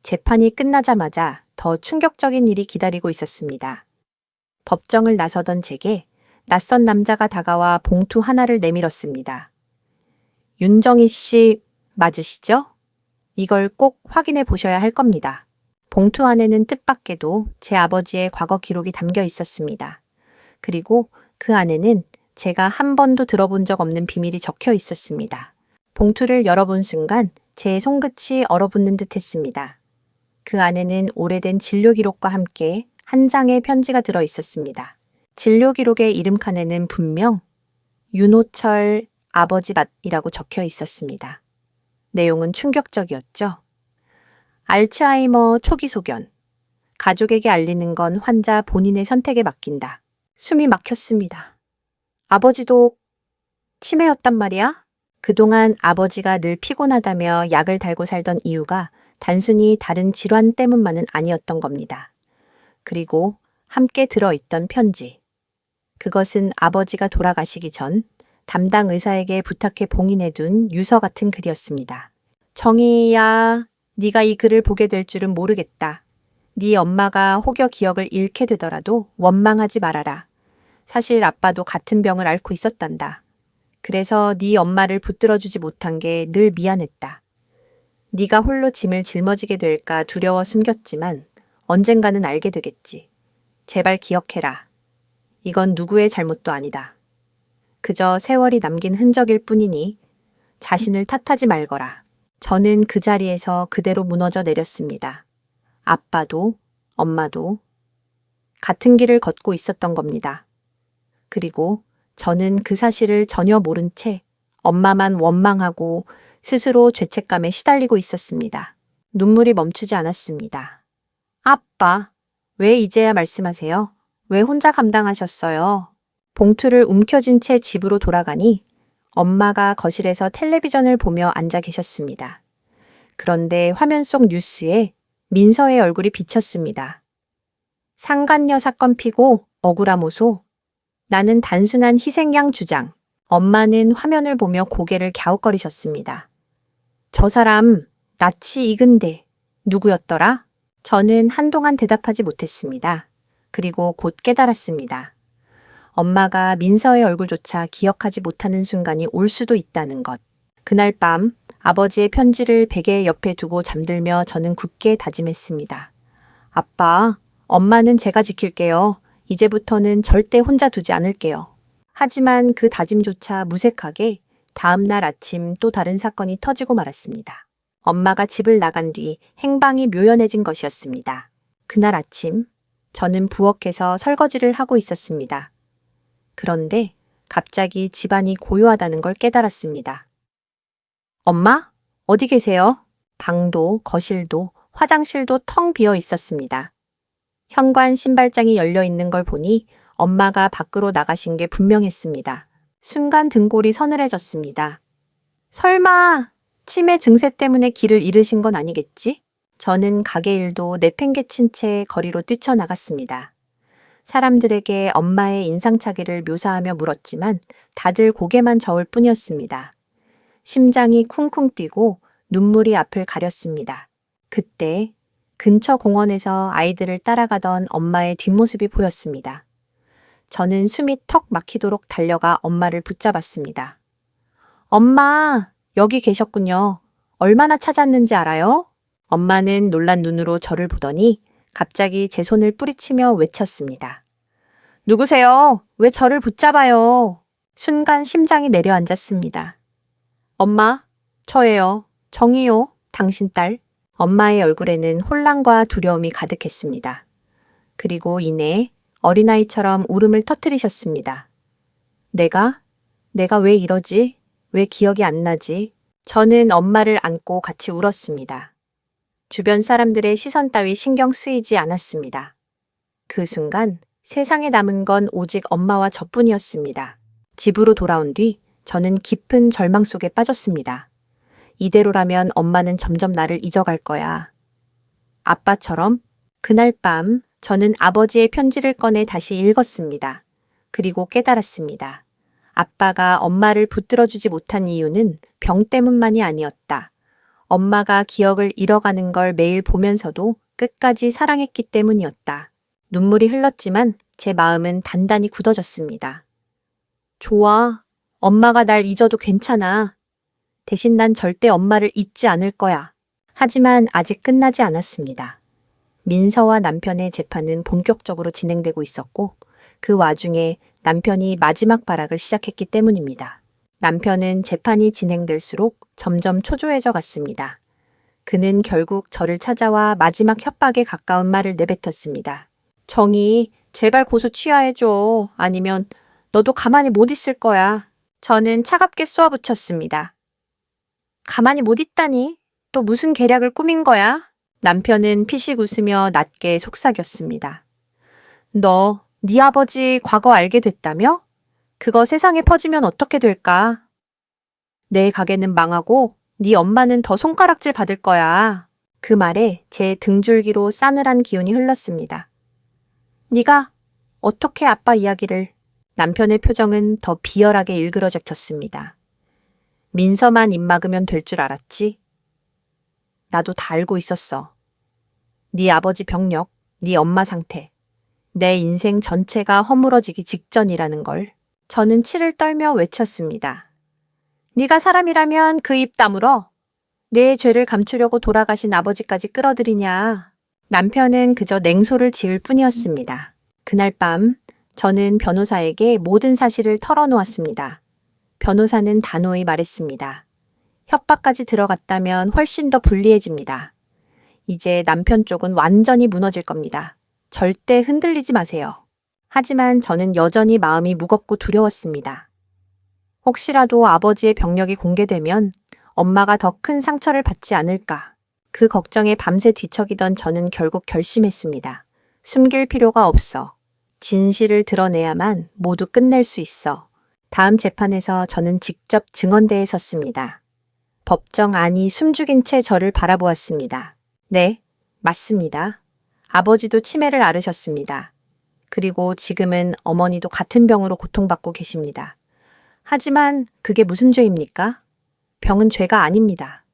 재판이 끝나자마자 더 충격적인 일이 기다리고 있었습니다. 법정을 나서던 제게 낯선 남자가 다가와 봉투 하나를 내밀었습니다. 윤정희 씨 맞으시죠? 이걸 꼭 확인해 보셔야 할 겁니다. 봉투 안에는 뜻밖에도 제 아버지의 과거 기록이 담겨 있었습니다. 그리고 그 안에는 제가 한 번도 들어본 적 없는 비밀이 적혀 있었습니다. 봉투를 열어본 순간 제 손끝이 얼어붙는 듯 했습니다. 그 안에는 오래된 진료 기록과 함께 한 장의 편지가 들어 있었습니다. 진료 기록의 이름칸에는 분명 윤호철 아버지 밭이라고 적혀 있었습니다. 내용은 충격적이었죠. 알츠하이머 초기 소견. 가족에게 알리는 건 환자 본인의 선택에 맡긴다. 숨이 막혔습니다. 아버지도 치매였단 말이야? 그동안 아버지가 늘 피곤하다며 약을 달고 살던 이유가 단순히 다른 질환 때문만은 아니었던 겁니다. 그리고 함께 들어있던 편지. 그것은 아버지가 돌아가시기 전 담당 의사에게 부탁해 봉인해둔 유서 같은 글이었습니다. 정희야, 네가 이 글을 보게 될 줄은 모르겠다. 네 엄마가 혹여 기억을 잃게 되더라도 원망하지 말아라. 사실 아빠도 같은 병을 앓고 있었단다. 그래서 네 엄마를 붙들어주지 못한 게 늘 미안했다. 네가 홀로 짐을 짊어지게 될까 두려워 숨겼지만 언젠가는 알게 되겠지. 제발 기억해라. 이건 누구의 잘못도 아니다. 그저 세월이 남긴 흔적일 뿐이니 자신을 탓하지 말거라. 저는 그 자리에서 그대로 무너져 내렸습니다. 아빠도 엄마도 같은 길을 걷고 있었던 겁니다. 그리고 저는 그 사실을 전혀 모른 채 엄마만 원망하고 스스로 죄책감에 시달리고 있었습니다. 눈물이 멈추지 않았습니다. 아빠, 왜 이제야 말씀하세요? 왜 혼자 감당하셨어요? 봉투를 움켜쥔 채 집으로 돌아가니 엄마가 거실에서 텔레비전을 보며 앉아 계셨습니다. 그런데 화면 속 뉴스에 민서의 얼굴이 비쳤습니다. 상간녀 사건 피고 억울함 호소. 나는 단순한 희생양 주장. 엄마는 화면을 보며 고개를 갸웃거리셨습니다. 저 사람 낯이 익은데 누구였더라? 저는 한동안 대답하지 못했습니다. 그리고 곧 깨달았습니다. 엄마가 민서의 얼굴조차 기억하지 못하는 순간이 올 수도 있다는 것. 그날 밤 아버지의 편지를 베개 옆에 두고 잠들며 저는 굳게 다짐했습니다. 아빠, 엄마는 제가 지킬게요. 이제부터는 절대 혼자 두지 않을게요. 하지만 그 다짐조차 무색하게 다음 날 아침 또 다른 사건이 터지고 말았습니다. 엄마가 집을 나간 뒤 행방이 묘연해진 것이었습니다. 그날 아침 저는 부엌에서 설거지를 하고 있었습니다. 그런데 갑자기 집안이 고요하다는 걸 깨달았습니다. 엄마? 어디 계세요? 방도 거실도 화장실도 텅 비어 있었습니다. 현관 신발장이 열려 있는 걸 보니 엄마가 밖으로 나가신 게 분명했습니다. 순간 등골이 서늘해졌습니다. 설마 치매 증세 때문에 길을 잃으신 건 아니겠지? 저는 가게 일도 내팽개친 채 거리로 뛰쳐나갔습니다. 사람들에게 엄마의 인상착의를 묘사하며 물었지만 다들 고개만 저을 뿐이었습니다. 심장이 쿵쿵 뛰고 눈물이 앞을 가렸습니다. 그때 근처 공원에서 아이들을 따라가던 엄마의 뒷모습이 보였습니다. 저는 숨이 턱 막히도록 달려가 엄마를 붙잡았습니다. 엄마, 여기 계셨군요. 얼마나 찾았는지 알아요? 엄마는 놀란 눈으로 저를 보더니 갑자기 제 손을 뿌리치며 외쳤습니다. 누구세요? 왜 저를 붙잡아요? 순간 심장이 내려앉았습니다. 엄마, 저예요. 정희요. 당신 딸. 엄마의 얼굴에는 혼란과 두려움이 가득했습니다. 그리고 이내 어린아이처럼 울음을 터뜨리셨습니다. 내가 왜 이러지? 왜 기억이 안 나지? 저는 엄마를 안고 같이 울었습니다. 주변 사람들의 시선 따위 신경 쓰이지 않았습니다. 그 순간 세상에 남은 건 오직 엄마와 저뿐이었습니다. 집으로 돌아온 뒤 저는 깊은 절망 속에 빠졌습니다. 이대로라면 엄마는 점점 나를 잊어갈 거야. 아빠처럼 그날 밤 저는 아버지의 편지를 꺼내 다시 읽었습니다. 그리고 깨달았습니다. 아빠가 엄마를 붙들어주지 못한 이유는 병 때문만이 아니었다. 엄마가 기억을 잃어가는 걸 매일 보면서도 끝까지 사랑했기 때문이었다. 눈물이 흘렀지만 제 마음은 단단히 굳어졌습니다. 좋아. 엄마가 날 잊어도 괜찮아. 대신 난 절대 엄마를 잊지 않을 거야. 하지만 아직 끝나지 않았습니다. 민서와 남편의 재판은 본격적으로 진행되고 있었고 그 와중에 남편이 마지막 발악을 시작했기 때문입니다. 남편은 재판이 진행될수록 점점 초조해져 갔습니다. 그는 결국 저를 찾아와 마지막 협박에 가까운 말을 내뱉었습니다. 정희, 제발 고소 취하해줘. 아니면 너도 가만히 못 있을 거야. 저는 차갑게 쏘아붙였습니다. 가만히 못 있다니? 또 무슨 계략을 꾸민 거야? 남편은 피식 웃으며 낮게 속삭였습니다. 너, 네 아버지 과거 알게 됐다며? 그거 세상에 퍼지면 어떻게 될까? 내 가게는 망하고 네 엄마는 더 손가락질 받을 거야. 그 말에 제 등줄기로 싸늘한 기운이 흘렀습니다. 네가 어떻게 아빠 이야기를. 남편의 표정은 더 비열하게 일그러졌습니다. 민서만 입 막으면 될 줄 알았지? 나도 다 알고 있었어. 네 아버지 병력, 네 엄마 상태, 내 인생 전체가 허물어지기 직전이라는 걸. 저는 치를 떨며 외쳤습니다. 네가 사람이라면 그 입 다물어. 내 죄를 감추려고 돌아가신 아버지까지 끌어들이냐. 남편은 그저 냉소를 지을 뿐이었습니다. 그날 밤 저는 변호사에게 모든 사실을 털어놓았습니다. 변호사는 단호히 말했습니다. 협박까지 들어갔다면 훨씬 더 불리해집니다. 이제 남편 쪽은 완전히 무너질 겁니다. 절대 흔들리지 마세요. 하지만 저는 여전히 마음이 무겁고 두려웠습니다. 혹시라도 아버지의 병력이 공개되면 엄마가 더 큰 상처를 받지 않을까. 그 걱정에 밤새 뒤척이던 저는 결국 결심했습니다. 숨길 필요가 없어. 진실을 드러내야만 모두 끝낼 수 있어. 다음 재판에서 저는 직접 증언대에 섰습니다. 법정 안이 숨죽인 채 저를 바라보았습니다. 네, 맞습니다. 아버지도 치매를 앓으셨습니다. 그리고 지금은 어머니도 같은 병으로 고통받고 계십니다. 하지만 그게 무슨 죄입니까? 병은 죄가 아닙니다.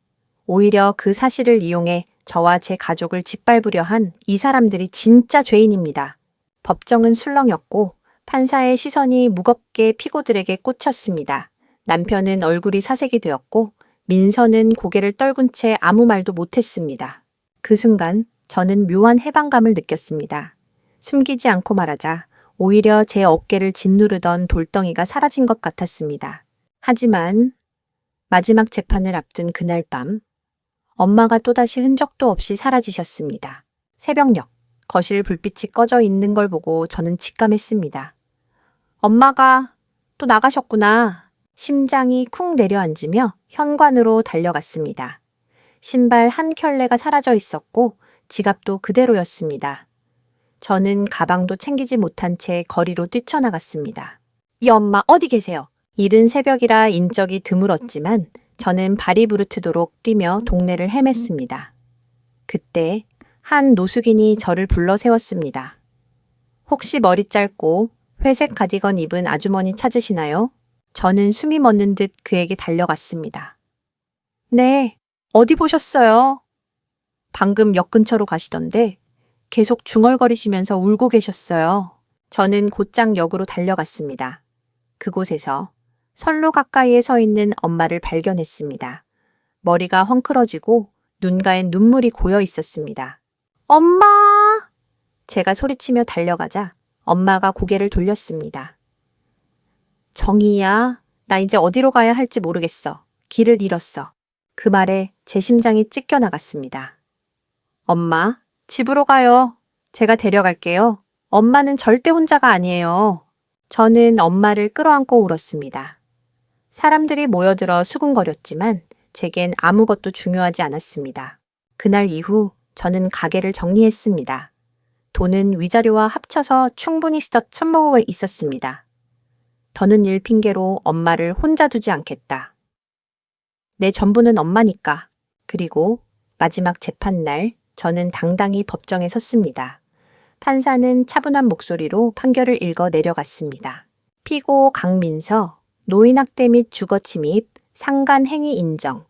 오히려 그 사실을 이용해 저와 제 가족을 짓밟으려 한 이 사람들이 진짜 죄인입니다. 법정은 술렁였고 판사의 시선이 무겁게 피고들에게 꽂혔습니다. 남편은 얼굴이 사색이 되었고 민서는 고개를 떨군 채 아무 말도 못했습니다. 그 순간 저는 묘한 해방감을 느꼈습니다. 숨기지 않고 말하자 오히려 제 어깨를 짓누르던 돌덩이가 사라진 것 같았습니다. 하지만 마지막 재판을 앞둔 그날 밤 엄마가 또다시 흔적도 없이 사라지셨습니다. 새벽녘 거실 불빛이 꺼져 있는 걸 보고 저는 직감했습니다. 엄마가 또 나가셨구나. 심장이 쿵 내려앉으며 현관으로 달려갔습니다. 신발 한 켤레가 사라져 있었고 지갑도 그대로였습니다. 저는 가방도 챙기지 못한 채 거리로 뛰쳐나갔습니다. 이 엄마 어디 계세요? 이른 새벽이라 인적이 드물었지만 저는 발이 부르트도록 뛰며 동네를 헤맸습니다. 그때 한 노숙인이 저를 불러 세웠습니다. 혹시 머리 짧고 회색 가디건 입은 아주머니 찾으시나요? 저는 숨이 멎는 듯 그에게 달려갔습니다. 네, 어디 보셨어요? 방금 역 근처로 가시던데 계속 중얼거리시면서 울고 계셨어요. 저는 곧장 역으로 달려갔습니다. 그곳에서 선로 가까이에 서 있는 엄마를 발견했습니다. 머리가 헝클어지고 눈가엔 눈물이 고여 있었습니다. 엄마! 제가 소리치며 달려가자 엄마가 고개를 돌렸습니다. 정희야, 나 이제 어디로 가야 할지 모르겠어. 길을 잃었어. 그 말에 제 심장이 찢겨 나갔습니다. 엄마, 집으로 가요. 제가 데려갈게요. 엄마는 절대 혼자가 아니에요. 저는 엄마를 끌어안고 울었습니다. 사람들이 모여들어 수군거렸지만 제겐 아무것도 중요하지 않았습니다. 그날 이후 저는 가게를 정리했습니다. 돈은 위자료와 합쳐서 충분히 쓰던 천모금을 있었습니다. 더는 일 핑계로 엄마를 혼자 두지 않겠다. 내 전부는 엄마니까. 그리고 마지막 재판날 저는 당당히 법정에 섰습니다. 판사는 차분한 목소리로 판결을 읽어 내려갔습니다. 피고 강민서, 노인학대 및 주거침입, 상간행위 인정,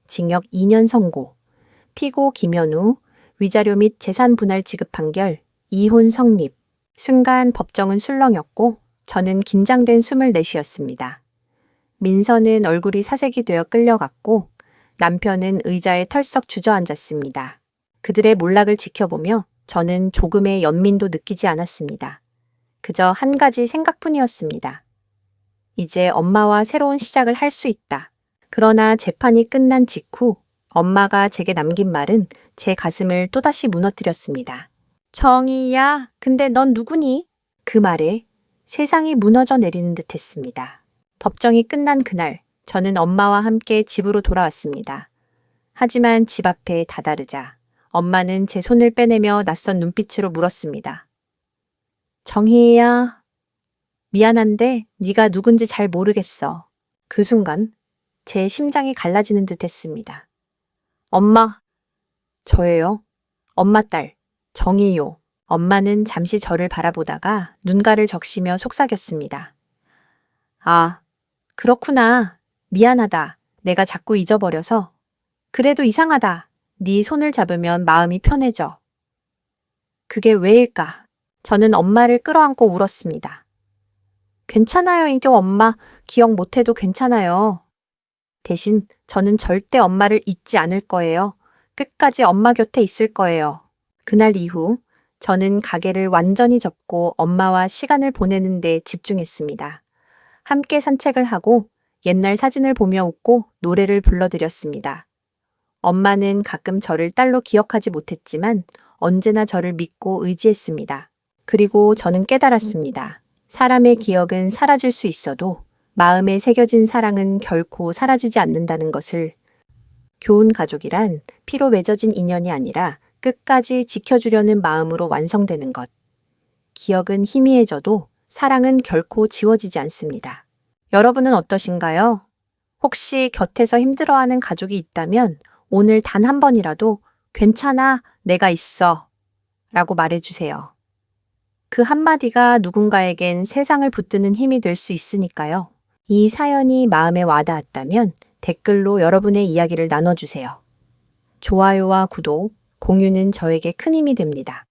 징역 2년 선고, 피고 김현우, 위자료 및 재산 분할 지급 판결, 이혼 성립. 순간 법정은 술렁였고 저는 긴장된 숨을 내쉬었습니다. 민서는 얼굴이 사색이 되어 끌려갔고 남편은 의자에 털썩 주저앉았습니다. 그들의 몰락을 지켜보며 저는 조금의 연민도 느끼지 않았습니다. 그저 한 가지 생각뿐이었습니다. 이제 엄마와 새로운 시작을 할 수 있다. 그러나 재판이 끝난 직후 엄마가 제게 남긴 말은 제 가슴을 또다시 무너뜨렸습니다. 정희야, 근데 넌 누구니? 그 말에 세상이 무너져 내리는 듯 했습니다. 법정이 끝난 그날 저는 엄마와 함께 집으로 돌아왔습니다. 하지만 집 앞에 다다르자 엄마는 제 손을 빼내며 낯선 눈빛으로 물었습니다. 정희야, 미안한데 네가 누군지 잘 모르겠어. 그 순간 제 심장이 갈라지는 듯 했습니다. 엄마, 저예요. 엄마 딸, 정희요. 엄마는 잠시 저를 바라보다가 눈가를 적시며 속삭였습니다. 아, 그렇구나. 미안하다. 내가 자꾸 잊어버려서. 그래도 이상하다. 네 손을 잡으면 마음이 편해져. 그게 왜일까? 저는 엄마를 끌어안고 울었습니다. 괜찮아요, 이제 엄마. 기억 못해도 괜찮아요. 대신 저는 절대 엄마를 잊지 않을 거예요. 끝까지 엄마 곁에 있을 거예요. 그날 이후 저는 가게를 완전히 접고 엄마와 시간을 보내는 데 집중했습니다. 함께 산책을 하고 옛날 사진을 보며 웃고 노래를 불러드렸습니다. 엄마는 가끔 저를 딸로 기억하지 못했지만 언제나 저를 믿고 의지했습니다. 그리고 저는 깨달았습니다. 사람의 기억은 사라질 수 있어도 마음에 새겨진 사랑은 결코 사라지지 않는다는 것을. 교훈 가족이란 피로 맺어진 인연이 아니라 끝까지 지켜주려는 마음으로 완성되는 것. 기억은 희미해져도 사랑은 결코 지워지지 않습니다. 여러분은 어떠신가요? 혹시 곁에서 힘들어하는 가족이 있다면 오늘 단 한 번이라도 괜찮아, 내가 있어 라고 말해주세요. 그 한마디가 누군가에겐 세상을 붙드는 힘이 될 수 있으니까요. 이 사연이 마음에 와닿았다면 댓글로 여러분의 이야기를 나눠주세요. 좋아요와 구독, 공유는 저에게 큰 힘이 됩니다.